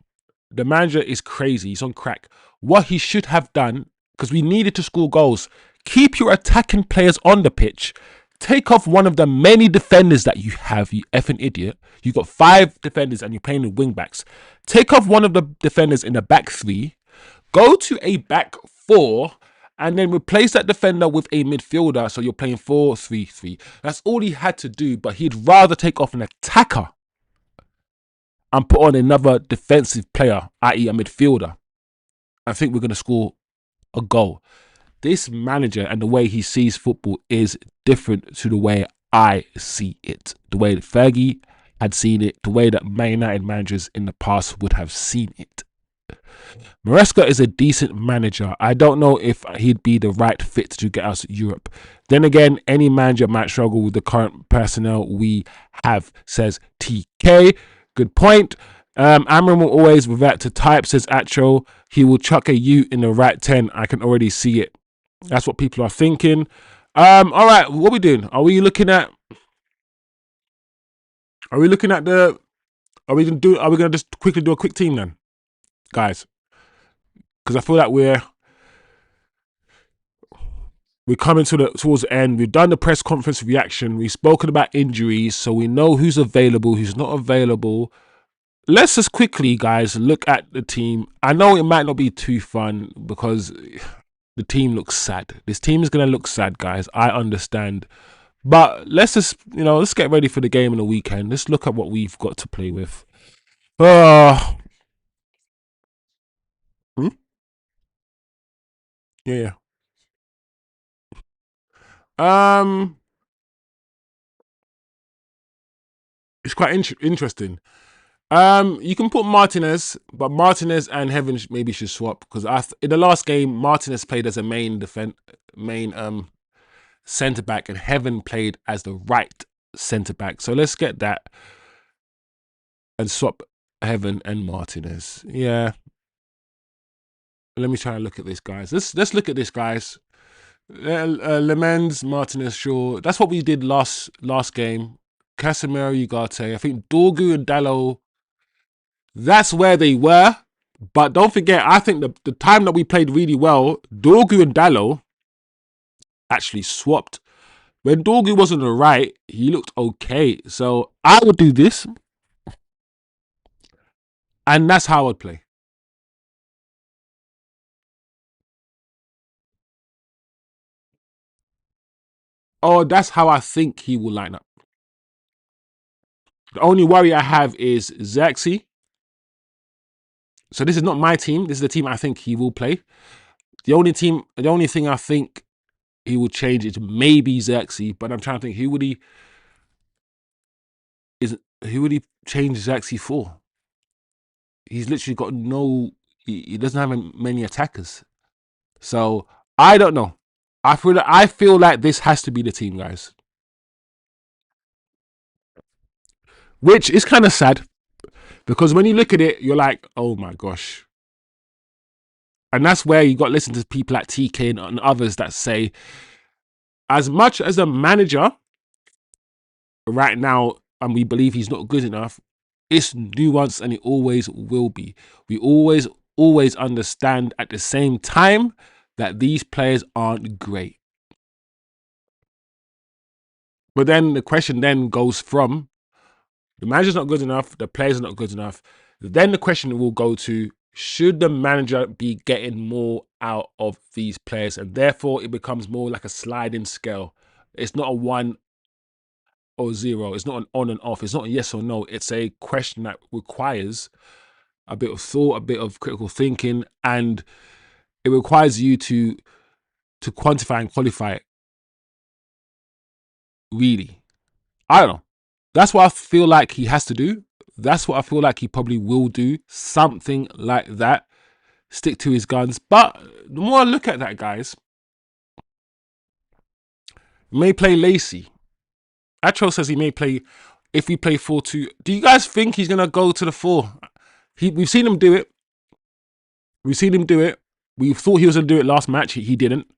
the manager is crazy. He's on crack. What he should have done, because we needed to score goals, keep your attacking players on the pitch. Take off one of the many defenders that you have, you effing idiot. You got 5 defenders and you're playing with wing backs. Take off one of the defenders in the back 3. Go to a back 4 and then replace that defender with a midfielder. So you're playing 4-3-3. That's all he had to do, but he'd rather take off an attacker and put on another defensive player, i.e. a midfielder. I think we're going to score a goal. This manager and the way he sees football is different to the way I see it. The way that Fergie had seen it, the way that Man United managers in the past would have seen it. Maresca is a decent manager. I don't know if he'd be the right fit to get us Europe. Then again, any manager might struggle with the current personnel we have, says TK. Good point. Amorim will always revert to type, says Acho. He will chuck a U in the right 10. I can already see it. That's what people are thinking. All right, what are we doing? Are we gonna just quickly do a quick team then, guys? Because I feel like we're coming towards the end. We've done the press conference reaction. We've spoken about injuries, so we know who's available, who's not available. Let's just quickly, guys, look at the team. I know it might not be too fun because the team looks sad. This team is going to look sad, guys. I understand. But let's just, let's get ready for the game on the weekend. Let's look at what we've got to play with. Hmm? Yeah. It's quite interesting. You can put Martinez, but Martinez and Heaven maybe should swap because in the last game Martinez played as a main centre back and Heaven played as the right centre back. So let's get that and swap Heaven and Martinez. Yeah. Let me try and look at this, guys. Let's look at this, guys. Lemens, Martinez, Shaw. That's what we did last game. Casemiro, Ugarte. I think Dorgu and Dallo. That's where they were. But don't forget, I think the time that we played really well, Dorgu and Dallo actually swapped. When Dorgu was on the right, he looked okay. So I would do this. And that's how I would play. Oh, that's how I think he will line up. The only worry I have is Xerxes. So this is not my team. This is the team I think he will play. The only thing I think he will change is maybe Xerxes, but I'm trying to think who would he change Xerxes for? He's literally got no. He doesn't have many attackers, so I don't know. I feel like this has to be the team, guys. Which is kind of sad because when you look at it, you're like, oh my gosh. And that's where you got to listen to people like TK and others that say, as much as a manager right now, and we believe he's not good enough, it's nuanced and it always will be. We always understand at the same time that these players aren't great. But then the question then goes from the manager's not good enough, the players are not good enough. Then the question will go to, should the manager be getting more out of these players? And therefore it becomes more like a sliding scale. It's not a 1 or 0. It's not an on and off. It's not a yes or no. It's a question that requires a bit of thought, a bit of critical thinking, and it requires you to quantify and qualify it. Really. I don't know. That's what I feel like he has to do. That's what I feel like he probably will do. Something like that. Stick to his guns. But the more I look at that, guys, may play Lacey. Atro says he may play, if we play 4-2. Do you guys think he's going to go to the 4? We've seen him do it. We've seen him do it. We thought he was going to do it last match. He didn't.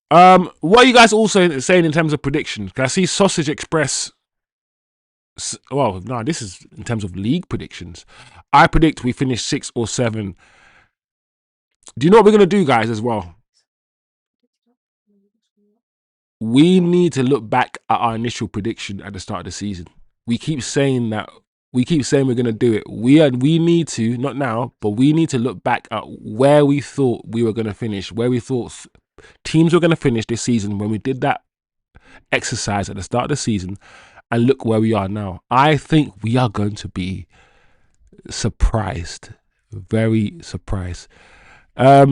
What are you guys also saying in terms of predictions? Can I see Sausage Express? Well, no, this is in terms of league predictions. I predict we finish 6 or 7. Do you know what we're going to do, guys, as well? We need to look back at our initial prediction at the start of the season. We keep saying that. We keep saying we're going to do it. We need to, not now, but we need to look back at where we thought we were going to finish, where we thought teams were going to finish this season when we did that exercise at the start of the season, and look where we are now. I think we are going to be surprised. Very surprised. Yeah,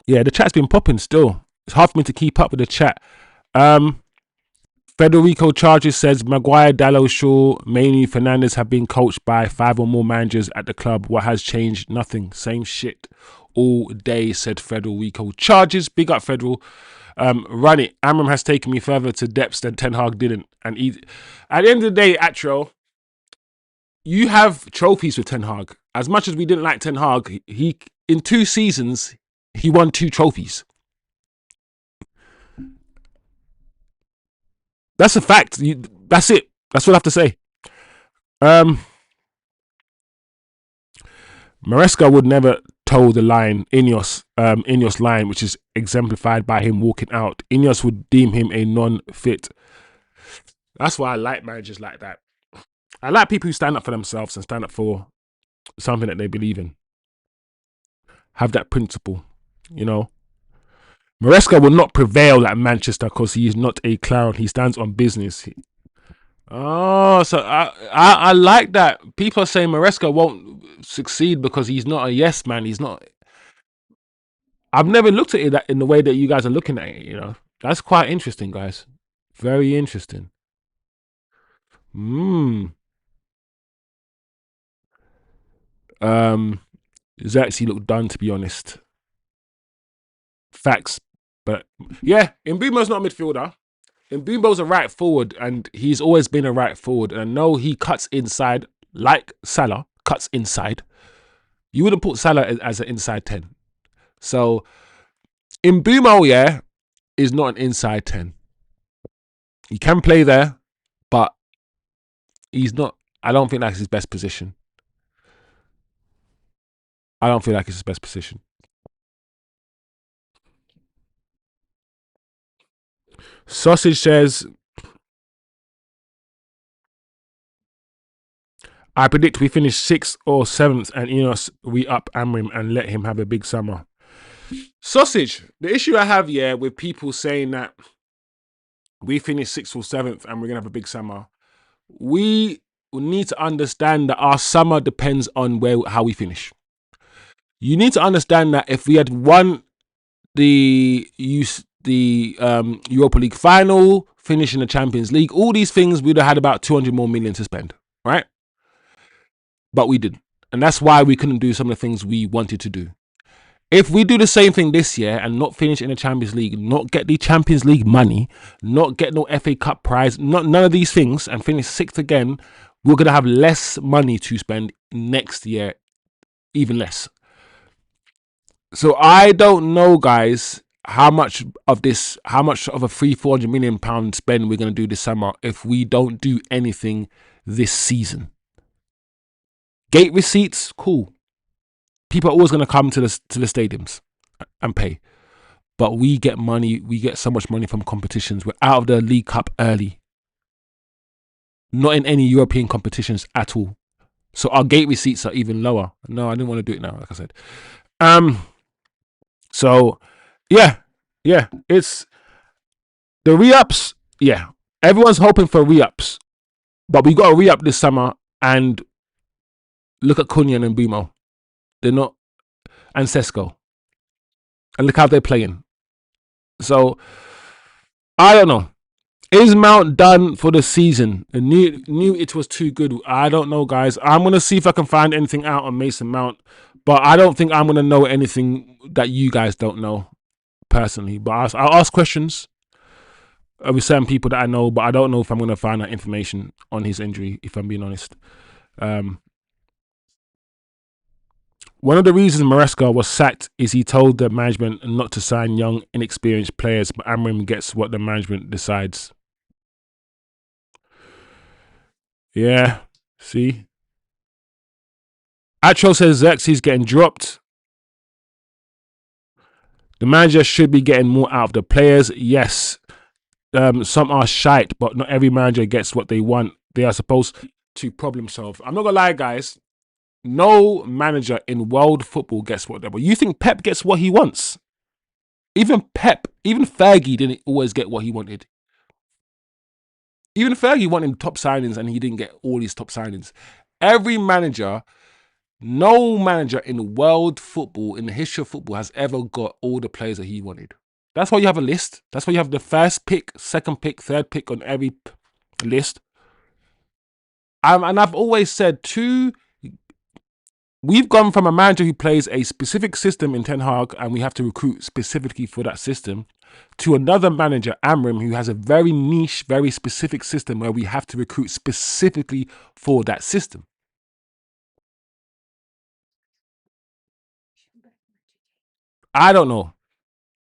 the chat's been popping still. It's hard for me to keep up with the chat. Federico Charges says Maguire, Dallo, Shaw, Mainoo, Fernandez have been coached by 5 or more managers at the club. What has changed? Nothing. Same shit all day, said Federico Charges. Big up, Federal. Run it. Amorim has taken me further to depths than Ten Hag didn't. And at the end of the day, Atro, you have trophies with Ten Hag. As much as we didn't like Ten Hag, he in 2 seasons, he won 2 trophies. That's a fact. That's it. That's what I have to say. Maresca would never toe the line, Ineos line, which is exemplified by him walking out. Ineos would deem him a non-fit. That's why I like managers like that. I like people who stand up for themselves and stand up for something that they believe in. Have that principle, you know. Maresca will not prevail at Manchester because he is not a clown. He stands on business. Oh, so I like that. People are saying Maresca won't succeed because he's not a yes man. He's not. I've never looked at it that in the way that you guys are looking at it. You know, that's quite interesting, guys. Very interesting. Xerxes looked done, to be honest. Facts. But yeah, Mbeumo's not a midfielder. Mbeumo's a right forward, and he's always been a right forward. And I know he cuts inside, like Salah cuts inside. You wouldn't put Salah as an inside 10. So Mbumo, yeah, is not an inside 10. He can play there, but he's not. I don't think that's his best position. I don't feel like it's his best position. Sausage says, I predict we finish 6th or 7th and Enos re-up Amorim and let him have a big summer. Sausage, the issue I have, yeah, with people saying that we finish 6th or 7th and we're going to have a big summer, we need to understand that our summer depends on how we finish. You need to understand that if we had won the Europa League final, finish in the Champions League, all these things, we'd have had about 200 more million to spend, right? But we didn't. And that's why we couldn't do some of the things we wanted to do. If we do the same thing this year and not finish in the Champions League, not get the Champions League money, not get no FA Cup prize, none of these things, and finish 6th again, we're going to have less money to spend next year, even less. So I don't know, guys, how much of a £300-400 million spend we're going to do this summer if we don't do anything this season. Gate receipts, cool. People are always going to come to the stadiums and pay. But we get money. We get so much money from competitions. We're out of the League Cup early. Not in any European competitions at all. So our gate receipts are even lower. No, I didn't want to do it now, like I said. So, yeah. It's the re-ups. Yeah. Everyone's hoping for re-ups. But we got a re-up this summer and look at Cunha and Mbumo. They're not, and Sesko. And look how they're playing. So, I don't know. Is Mount done for the season? I knew it was too good. I don't know, guys. I'm going to see if I can find anything out on Mason Mount. But I don't think I'm going to know anything that you guys don't know, personally. But I'll ask questions with certain people that I know. But I don't know if I'm going to find that information on his injury, if I'm being honest. One of the reasons Maresca was sacked is he told the management not to sign young, inexperienced players, but Amorim gets what the management decides. Yeah, see? Atro says Xerxes getting dropped. The manager should be getting more out of the players. Yes, some are shite, but not every manager gets what they want. They are supposed to problem solve. I'm not going to lie, guys. No manager in world football gets what they want. You think Pep gets what he wants? Even Fergie didn't always get what he wanted. Even Fergie wanted top signings and he didn't get all these top signings. No manager in world football, in the history of football, has ever got all the players that he wanted. That's why you have a list. That's why you have the first pick, second pick, third pick on every list. And I've always said we've gone from a manager who plays a specific system in Ten Hag and we have to recruit specifically for that system to another manager, Amorim, who has a very niche, very specific system where we have to recruit specifically for that system. I don't know.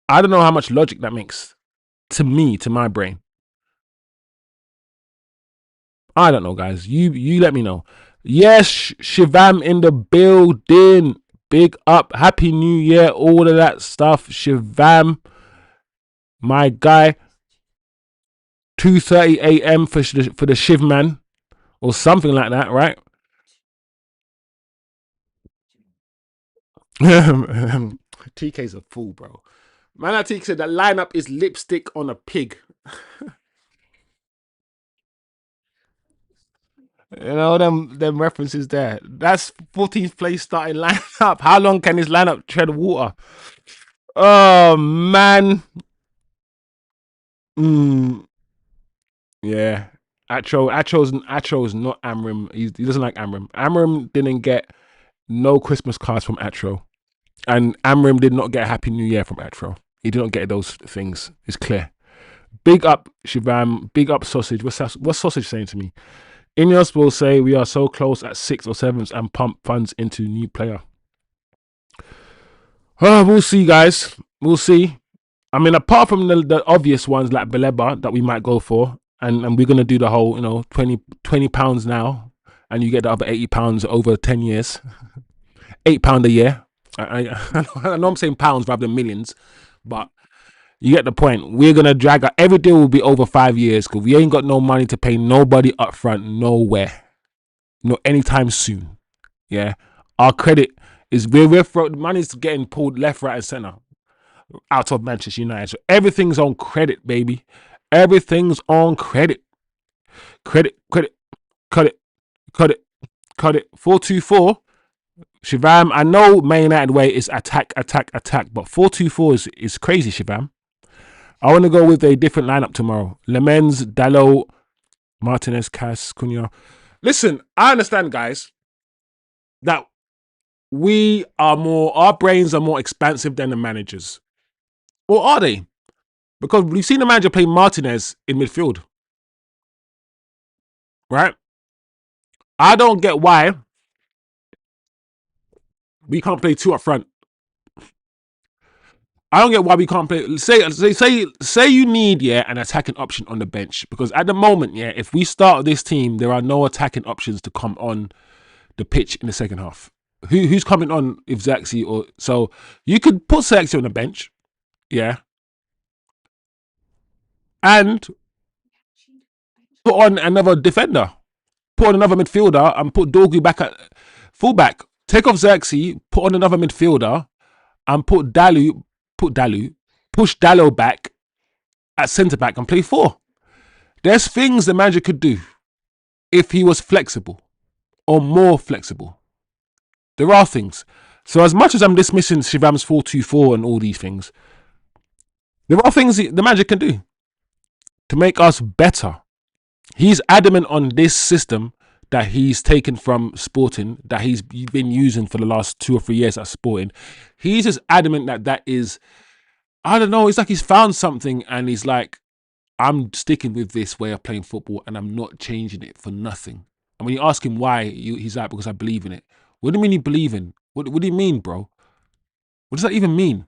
I don't know how much logic that makes to me, to my brain. I don't know, guys. You let me know. Yes, Shivam in the building. Big up. Happy New Year. All of that stuff. Shivam, my guy. 2:30 a.m. for the Shiv man. Or something like that, right? TK's a fool, bro. Man, that TK said that lineup is lipstick on a pig. You know, them references there. That's 14th place starting lineup. How long can this lineup tread water? Oh, man. Yeah. Atro's not Amorim. He doesn't like Amorim. Amorim didn't get no Christmas cards from Atro. And Amorim did not get a Happy New Year from Atro. He did not get those things. It's clear. Big up, Shivam. Big up, Sausage. What's Sausage saying to me? Ineos will say we are so close at 6th or 7th and pump funds into new player. We'll see, guys. We'll see. I mean, apart from the obvious ones like Beleba that we might go for, and we're gonna do the whole, 20 pounds now, and you get the other £80 over 10 years, £8 a year. I know I'm saying pounds rather than millions, but you get the point. We're gonna drag out every deal will be over 5 years because we ain't got no money to pay nobody up front nowhere, no anytime soon. Yeah, our credit is we're money's getting pulled left, right, and center out of Manchester United. So everything's on credit, baby. Everything's on credit. Credit, credit, cut it, cut it, cut it. 4-2-4. Shivam, I know Man United way is attack, attack, attack, but 4-2-4 is crazy, Shivam. I want to go with a different lineup tomorrow. Lemens, Dalot, Martinez, Cass, Cunha. Listen, I understand, guys, that our brains are more expansive than the managers. Or are they? Because we've seen the manager play Martinez in midfield. Right? I don't get why we can't play two up front. I don't get why we can't play. Say you need an attacking option on the bench, because at the moment, if we start this team, there are no attacking options to come on the pitch in the second half. Who's coming on if Zaxi or so? You could put Zaxi on the bench, and put on another defender, put on another midfielder, and put Dorgu back at fullback. Take off Zaxi, put on another midfielder, and push Dalot back at centre back and play four. There's things the manager could do if he was flexible or more flexible. There are things. So as much as I'm dismissing Shivam's 4-2-4 and all these things, there are things the manager can do to make us better. He's adamant on this system that he's taken from Sporting, that he's been using for the last 2 or 3 years at Sporting. He's just adamant that is, I don't know, it's like he's found something and he's like, I'm sticking with this way of playing football and I'm not changing it for nothing. And when you ask him why, he's like, because I believe in it. What do you mean you believe in? What do you mean, bro? What does that even mean?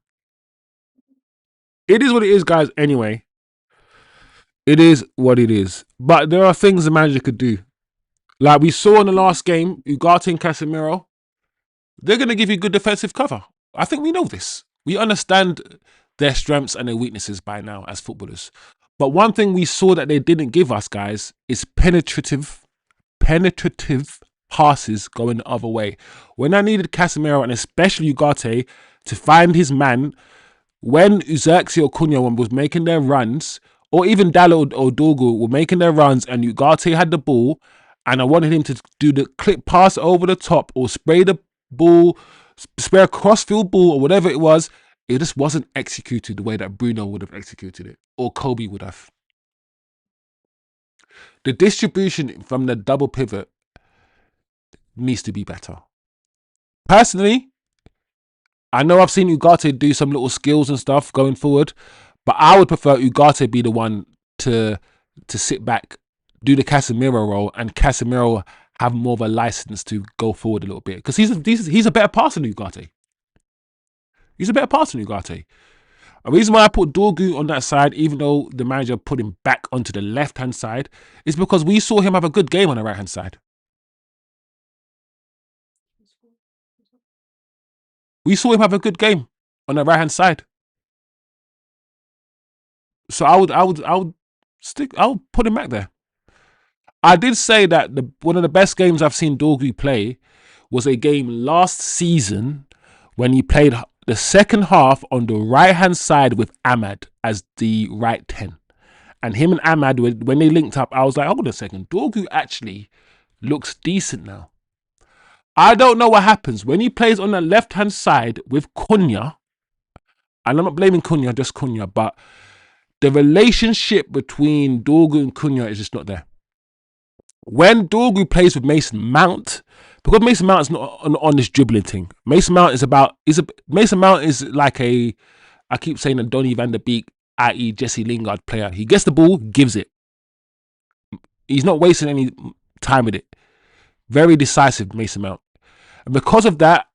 It is what it is, guys, anyway. It is what it is. But there are things the manager could do. Like we saw in the last game, Ugarte and Casemiro, they're going to give you good defensive cover. I think we know this. We understand their strengths and their weaknesses by now as footballers. But one thing we saw that they didn't give us, guys, is penetrative passes going the other way. When I needed Casemiro and especially Ugarte to find his man, when Xerxes or Cunha was making their runs, or even Dalot or Dorgu were making their runs and Ugarte had the ball, and I wanted him to do the clip pass over the top or spray the ball, spray a crossfield ball or whatever it was, it just wasn't executed the way that Bruno would have executed it or Kobe would have. The distribution from the double pivot needs to be better. Personally, I know I've seen Ugarte do some little skills and stuff going forward, but I would prefer Ugarte be the one to sit back, do the Casemiro role, and Casemiro have more of a license to go forward a little bit, because he's a better passer than Ugarte. He's a better passer than Ugarte. The reason why I put Dorgu on that side, even though the manager put him back onto the left-hand side, is because we saw him have a good game on the right-hand side. We saw him have a good game on the right-hand side. So I would put him back there. I did say that one of the best games I've seen Dorgu play was a game last season when he played the second half on the right-hand side with Ahmad as the right 10. And him and Ahmad, when they linked up, I was like, hold on a second. Dorgu actually looks decent now. I don't know what happens when he plays on the left-hand side with Cunha. And I'm not blaming Cunha, just Cunha, but the relationship between Dorgu and Cunha is just not there. When Dorgu plays with Mason Mount, because Mason Mount is not on this dribbling thing. Mason Mount is like I keep saying a Donny van der Beek, i.e. Jesse Lingard player. He gets the ball, gives it. He's not wasting any time with it. Very decisive, Mason Mount. And because of that,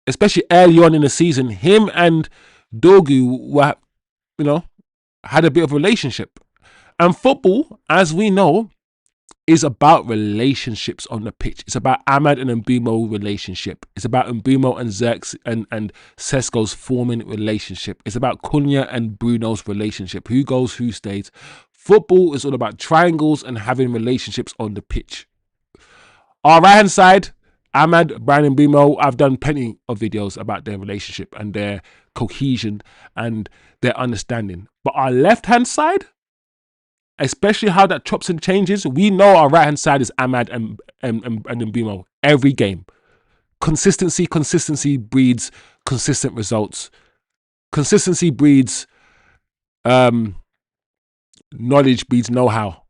especially early on in the season, him and Dorgu were, you know, had a bit of a relationship. And football, as we know, is about relationships on the pitch. It's about Ahmad and Mbumo relationship. It's about Mbumo and Zerks and Sesko's forming relationship. It's about Cunha and Bruno's relationship. Who goes, who stays. Football is all about triangles and having relationships on the pitch. Our right hand side, Ahmad, Brian and Mbumo, I've done plenty of videos about their relationship and their cohesion and their understanding. But our left hand side, especially how that chops and changes, we know our right hand side is Ahmad and Mbumo every game. Consistency breeds consistent results. Consistency breeds knowledge breeds know-how.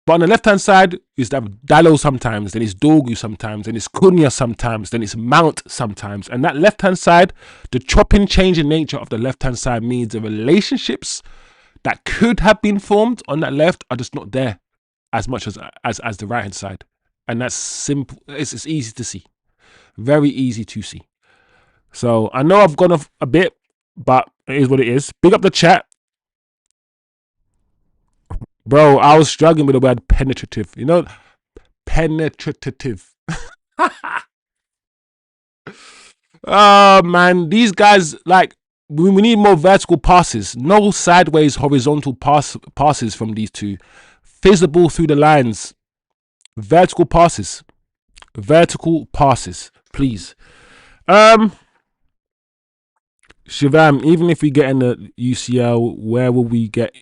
But on the left hand side is that Dallo sometimes, then it's Dorgu sometimes, then it's Cunha sometimes, then it's Mount sometimes. And that left hand side, the chopping changing nature of the left hand side means the relationships that could have been formed on that left are just not there as much as the right hand side. And that's simple. It's easy to see. Very easy to see. So I know I've gone off a bit, but it is what it is. Big up the chat. Bro, I was struggling with the word penetrative. You know, penetrative. Oh, man. These guys, like, we need more vertical passes. No sideways, horizontal passes from these two. Visible through the lines. Vertical passes. Vertical passes, please. Shivam, even if we get in the UCL, where will we get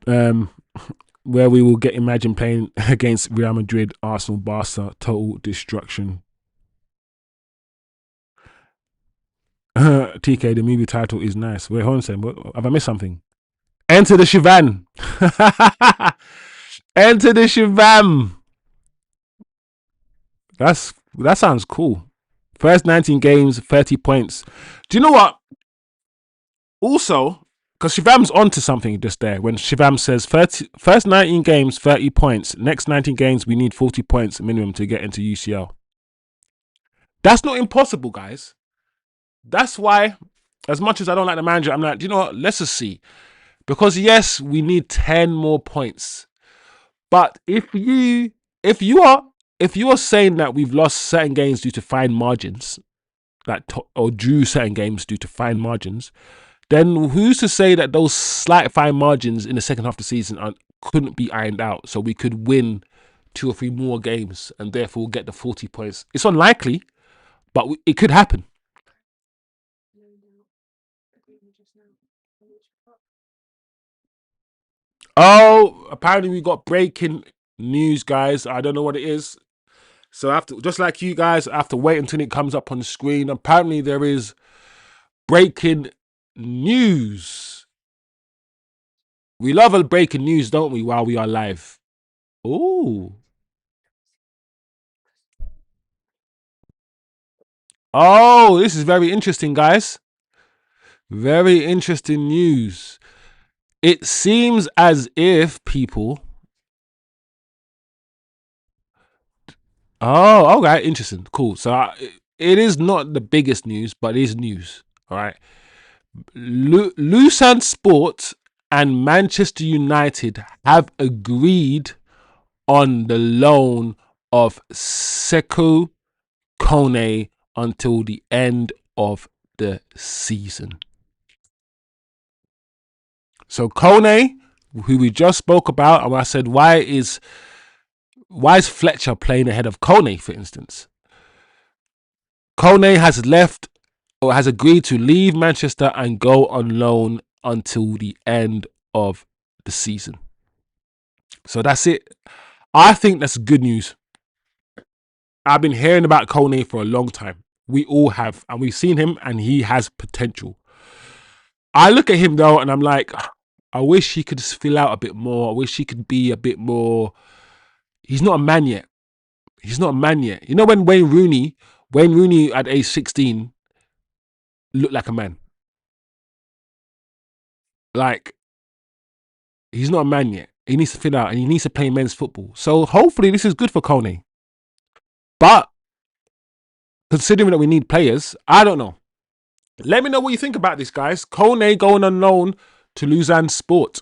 where we will get Imagine playing against Real Madrid, Arsenal, Barca, total destruction. TK, the movie title is nice. Wait, hold on a second. Have I missed something? Enter the Shivan. Enter the Shivam. That sounds cool. First 19 games, 30 points. Do you know what? Also, because Shivam's onto something just there. When Shivam says first 19 games, 30 points. Next 19 games, we need 40 points minimum to get into UCL. That's not impossible, guys. That's why, as much as I don't like the manager, I'm like, you know what? Let's just see. Because yes, we need 10 more points. But if you are saying that we've lost certain games due to fine margins, or drew certain games due to fine margins, then who's to say that those slight fine margins in the second half of the season couldn't be ironed out, so we could win 2 or 3 more games and therefore get the 40 points? It's unlikely, but it could happen. Oh, apparently we got breaking news, guys. I don't know what it is. So I have to, just like you guys, I have to wait until it comes up on the screen. Apparently there is breaking news. We love a breaking news, don't we, while we are live? Ooh. Oh, this is very interesting, guys. Very interesting news. It seems as if people... Oh, all right. Interesting. Cool. So it is not the biggest news, but it is news. All right. Lusan Sport and Manchester United have agreed on the loan of Sekou Kone until the end of the season. So Kone, who we just spoke about, and I said, why is Fletcher playing ahead of Kone, for instance? Kone has left, or has agreed to leave Manchester and go on loan until the end of the season. So that's it. I think that's good news. I've been hearing about Kone for a long time. We all have, and we've seen him, and he has potential. I look at him though, and I'm like, I wish he could fill out a bit more. I wish he could be a bit more. He's not a man yet. He's not a man yet. You know, when Wayne Rooney at age 16 looked like a man. Like, he's not a man yet. He needs to fill out, and he needs to play men's football. So hopefully this is good for Kone. But considering that we need players. I don't know. Let me know what you think about this, guys. Kone going on loan to Lausanne Sport.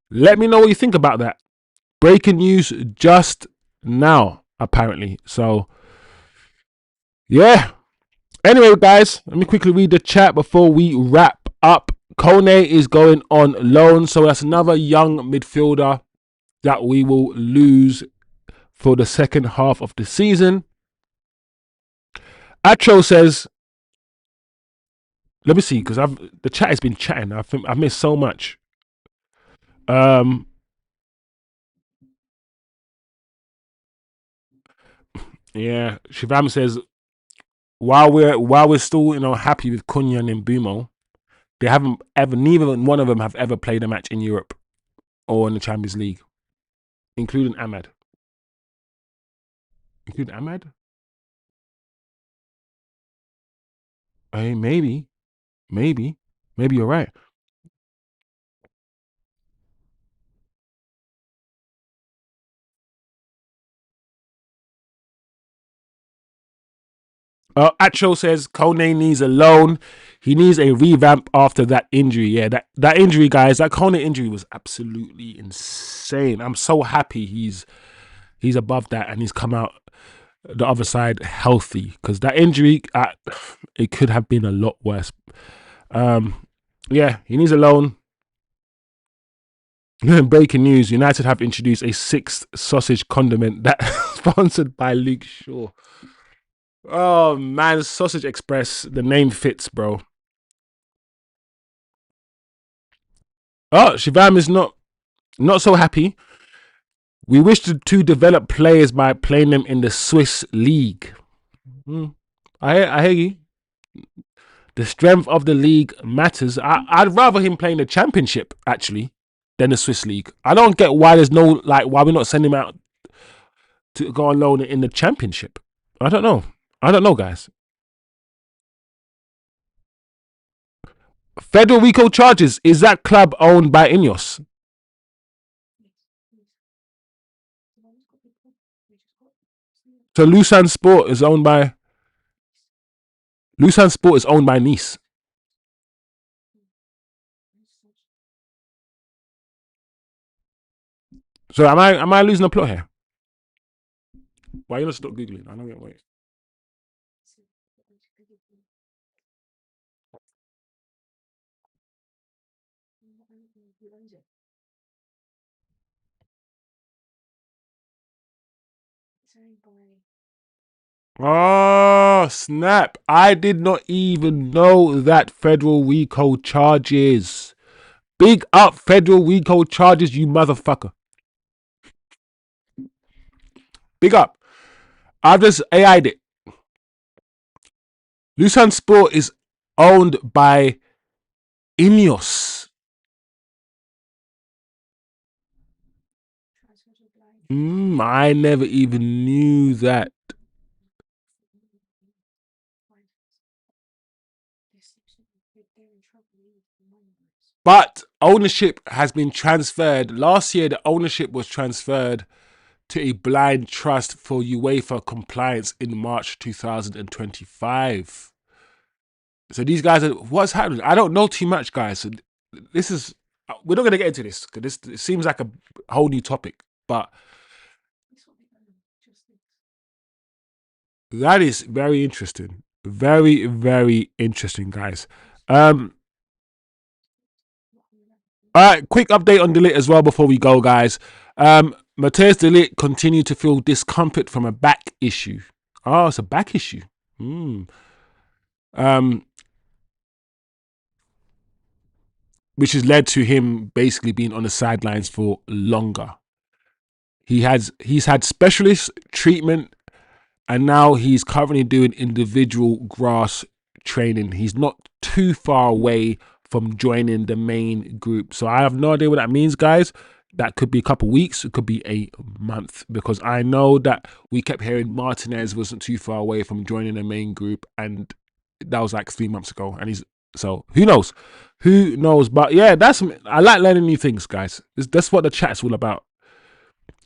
Let me know what you think about that. Breaking news just now, apparently. So, yeah. Anyway, guys, let me quickly read the chat before we wrap up. Kone is going on loan, so that's another young midfielder that we will lose for the second half of the season. Atro says, let me see, because the chat has been chatting. I've missed so much. Yeah, Shivam says, while we're still happy with Cunha and Mbumo, they haven't ever, neither one of them have ever played a match in Europe or in the Champions League, including Ahmad. Hey, maybe you're right. Acho says Kone needs a loan. He needs a revamp after that injury. Yeah, that injury, guys, that Kone injury was absolutely insane. I'm so happy he's above that and he's come out the other side healthy, because that injury, it could have been a lot worse. Yeah, he needs a loan. Breaking news: United have introduced a 6th sausage condiment that sponsored by Luke Shaw. Oh man, Sausage Express, the name fits, bro. Oh, Shivam is not so happy. We wish to develop players by playing them in the Swiss league. I hear you. The strength of the league matters. I'd rather him playing the championship actually than the Swiss league. I don't get why there's no why we're not sending him out to go on loan in the championship. I don't know, guys. Federal Rico charges. Is that club owned by Ineos? So Lausanne Sport is owned by Nice. So am I losing the plot here? Why you not stop googling? I don't get wait. Oh snap! I did not even know that Federal Rico charges. Big up Federal Rico charges, you motherfucker. Big up. I've just AI'd it. Lausanne Sport is owned by Ineos. I never even knew that. But ownership has been transferred. Last year, the ownership was transferred to a blind trust for UEFA compliance in March 2025. So these guys are, what's happening? I don't know too much, guys. So this is, we're not going to get into this because this seems like a whole new topic, but that is very interesting. Very, very interesting, guys. All right, quick update on Delete as well before we go, guys. Matthias Delete continued to feel discomfort from a back issue. Oh, it's a back issue. Which has led to him basically being on the sidelines for longer. He's had specialist treatment, and now he's currently doing individual grass training. He's not too far away from joining the main group. So I have no idea what that means, guys. That could be a couple of weeks. It could be a month, because I know that we kept hearing Martinez wasn't too far away from joining the main group, and that was like 3 months ago. And so who knows? Who knows? But yeah, I like learning new things, guys. That's what the chat's all about.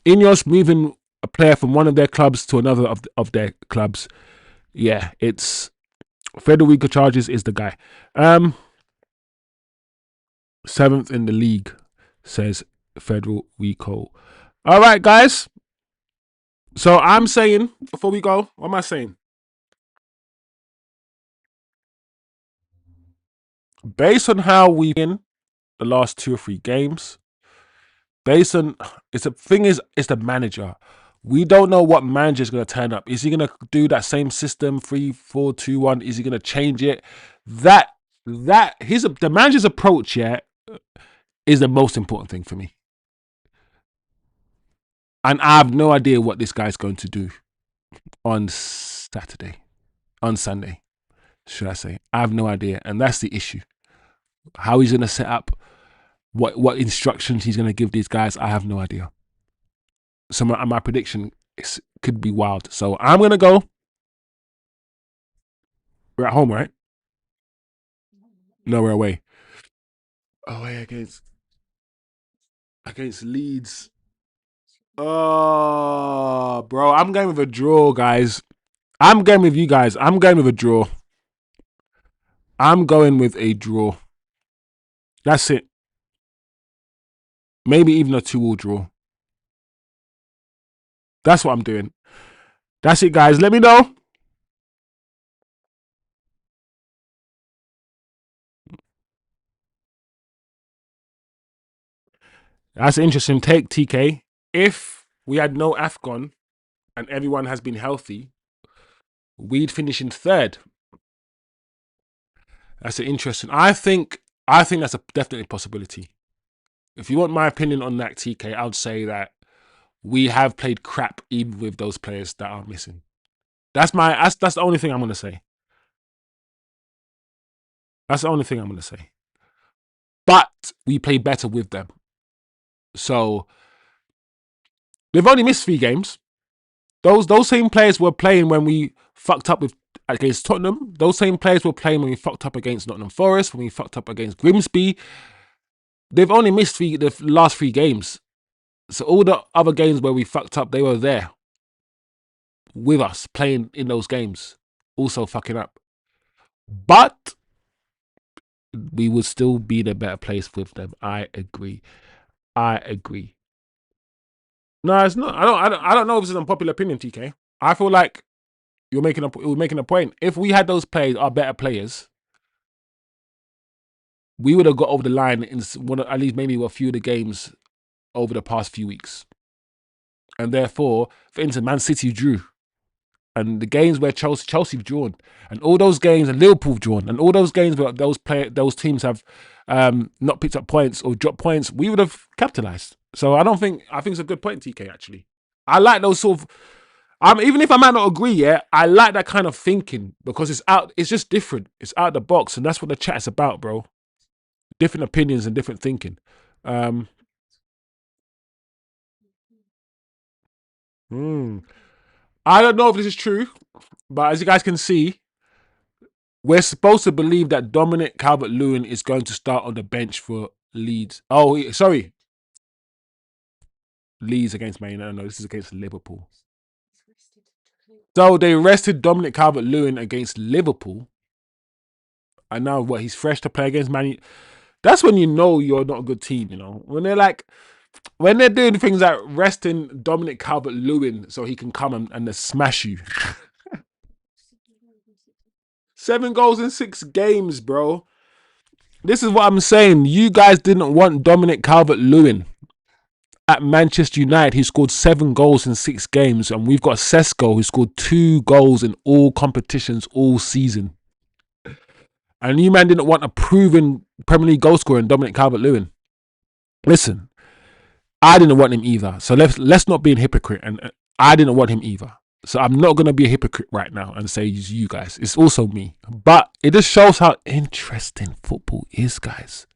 Ineos moving a player from one of their clubs to another of their clubs. yeah, it's Federico Charges is the guy. 7th in the league, says Federico. All right, guys. So I'm saying, before we go, what am I saying? Based on how we've been the last 2 or 3 games, based on it's the thing is, it's the manager. We don't know what manager is going to turn up. Is he going to do that same system 3-4-2-1? Is he going to change it? The manager's approach, yeah, is the most important thing for me. And I have no idea what this guy's going to do on Sunday, should I say. I have no idea. And that's the issue. How he's going to set up, what instructions he's going to give these guys, I have no idea. So my prediction could be wild. So I'm going to go. We're at home, right? No, we're away. Away against Leeds. Oh, bro. I'm going with a draw, guys. I'm going with you guys. I'm going with a draw. I'm going with a draw. That's it. Maybe even a 2-2 draw. That's what I'm doing. That's it, guys. Let me know. That's an interesting take, TK. If we had no AFCON and everyone has been healthy, we'd finish in 3rd. That's an interesting. I think that's a definitely possibility. If you want my opinion on that, TK, I would say that we have played crap even with those players that are missing. That's the only thing I'm gonna say. That's the only thing I'm gonna say. But we play better with them. So they've only missed 3 games. Those same players were playing when we fucked up against Tottenham. Those same players were playing when we fucked up against Nottingham Forest, when we fucked up against Grimsby. They've only missed the last 3 games. So all the other games where we fucked up, they were there with us playing in those games, also fucking up. But we would still be the better place with them. I agree. No, it's not. I don't know if this is an unpopular opinion, TK. I feel like you're making a point. If we had those players, our better players, we would have got over the line in at least maybe a few of the games over the past few weeks. And therefore, for instance, Man City drew. And the games where Chelsea have drawn, and all those games, and Liverpool have drawn, and all those games where those teams have not picked up points or dropped points, we would have capitalized. So I think it's a good point, TK. Actually, I like those sort of. Even if I might not agree, yeah, I like that kind of thinking because it's out. It's just different. It's out of the box, and that's what the chat is about, bro. Different opinions and different thinking. I don't know if this is true, but as you guys can see, we're supposed to believe that Dominic Calvert-Lewin is going to start on the bench for Leeds. Oh, sorry. Leeds against Man United. No, this is against Liverpool. So they rested Dominic Calvert-Lewin against Liverpool. And now he's fresh to play against Man United. That's when you know you're not a good team, you know. When they're doing things like resting Dominic Calvert-Lewin so he can come and smash you. 7 goals in 6 games, bro. This is what I'm saying. You guys didn't want Dominic Calvert-Lewin at Manchester United. He scored 7 goals in 6 games, and we've got Sesko who scored 2 goals in all competitions all season. And you man didn't want a proven Premier League goal scorer in Dominic Calvert-Lewin. Listen, I didn't want him either. So let's not be a hypocrite. And I didn't want him either. So I'm not going to be a hypocrite right now and say it's you guys. It's also me. But it just shows how interesting football is, guys.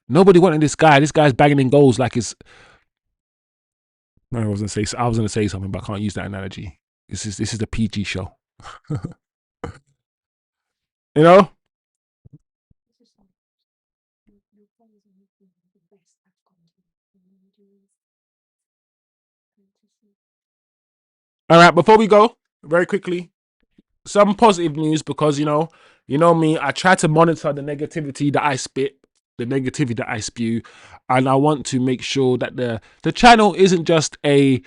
Nobody wanted this guy. This guy's bagging in goals like it's. I was gonna say something, but I can't use that analogy. This is the PG show. You know. All right. Before we go, very quickly, some positive news because you know me. I try to monitor the negativity that I spit, the negativity that I spew, and I want to make sure that the channel isn't just a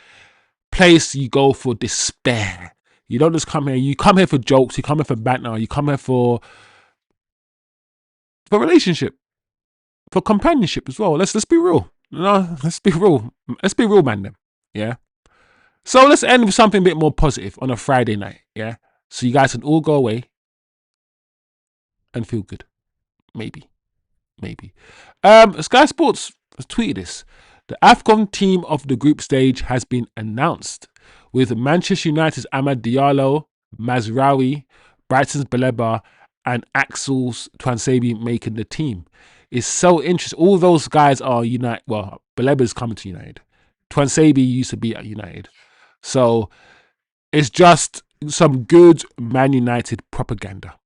place you go for despair. You don't just come here. You come here for jokes. You come here for banter. You come here for relationship, for companionship as well. Let's be real. No, let's be real. Let's be real, man. Then, yeah. So let's end with something a bit more positive on a Friday night. Yeah. So you guys can all go away and feel good. Maybe. Sky Sports has tweeted this. The AFCON team of the group stage has been announced, with Manchester United's Amad Diallo, Mazraoui, Brighton's Baleba, and Axel's Twansebi making the team. It's so interesting. All those guys are United. Well, Baleba's coming to United. Twansebi used to be at United. So it's just some good Man United propaganda.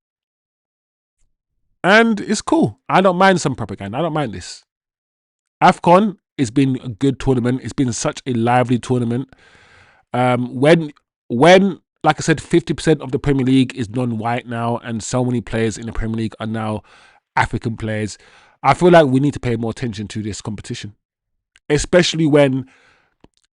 And it's cool. I don't mind some propaganda. I don't mind this. AFCON has been a good tournament. It's been such a lively tournament. When like I said, 50% of the Premier League is non-white now, and so many players in the Premier League are now African players. I feel like we need to pay more attention to this competition, especially when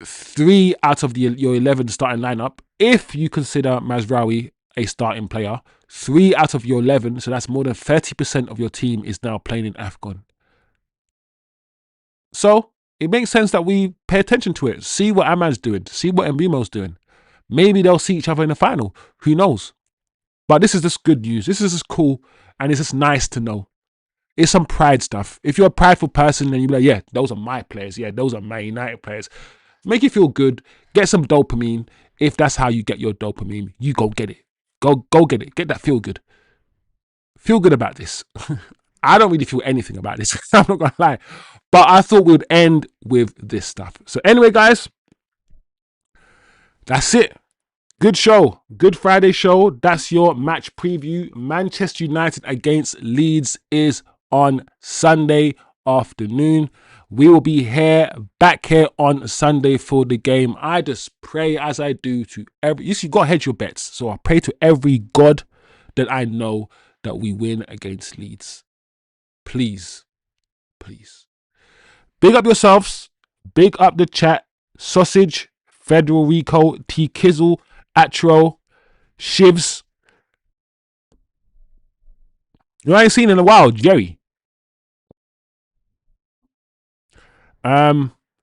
3 out of your 11 starting lineup, if you consider Mazraoui a starting player, 3 out of your 11, so that's more than 30% of your team is now playing in AFCON. So it makes sense that we pay attention to it. See what Aman's doing. See what Mbeumo's doing. Maybe they'll see each other in the final. Who knows? But this is just good news. This is just cool, and it's just nice to know. It's some pride stuff. If you're a prideful person, then you're like, yeah, those are my players. Yeah, those are my United players. Make you feel good. Get some dopamine. If that's how you get your dopamine, you go get it. Go get it. Get that feel good. Feel good about this. I don't really feel anything about this. I'm not gonna lie. But I thought we'd end with this stuff. So anyway, guys, that's it. Good show. Good Friday show. That's your match preview. Manchester United against Leeds is on Sunday afternoon. We will be back here on Sunday for the game. I just pray, as I do to every... You see, you got to hedge your bets. So I pray to every God that I know that we win against Leeds. Please. Big up yourselves. Big up the chat. Sausage, Federal Rico, T Kizzle, Atro, Shivs. You ain't seen in a while, Jerry.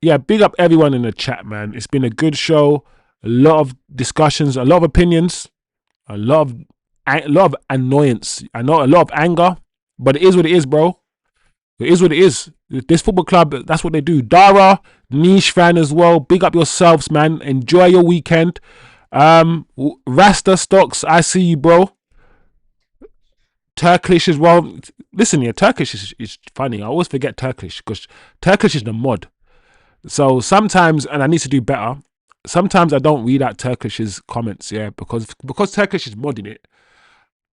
Yeah, big up everyone in the chat, man. It's been a good show. A lot of discussions, a lot of opinions, a lot of annoyance. I know a lot of anger, but it is what it is, bro. It is what it is. This football club, that's what they do. Dara, niche fan as well. Big up yourselves, man. Enjoy your weekend. Rasta Stocks, I see you, bro. Turkish as well. Listen here, Turkish is funny. I always forget Turkish because Turkish is the mod. So sometimes, and I need to do better, sometimes I don't read out Turkish's comments, yeah, because Turkish is modding it.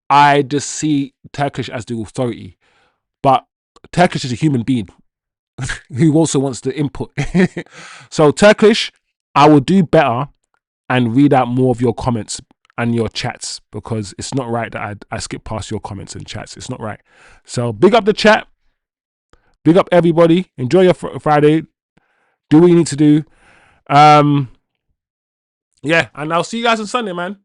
I just see Turkish as the authority. But Turkish is a human being who also wants to input. So Turkish, I will do better and read out more of your comments and your chats, because it's not right that I skip past your comments and chats. It's not right. So big up the chat. Big up everybody. Enjoy your Friday. Do what you need to do. Yeah, and I'll see you guys on Sunday, man.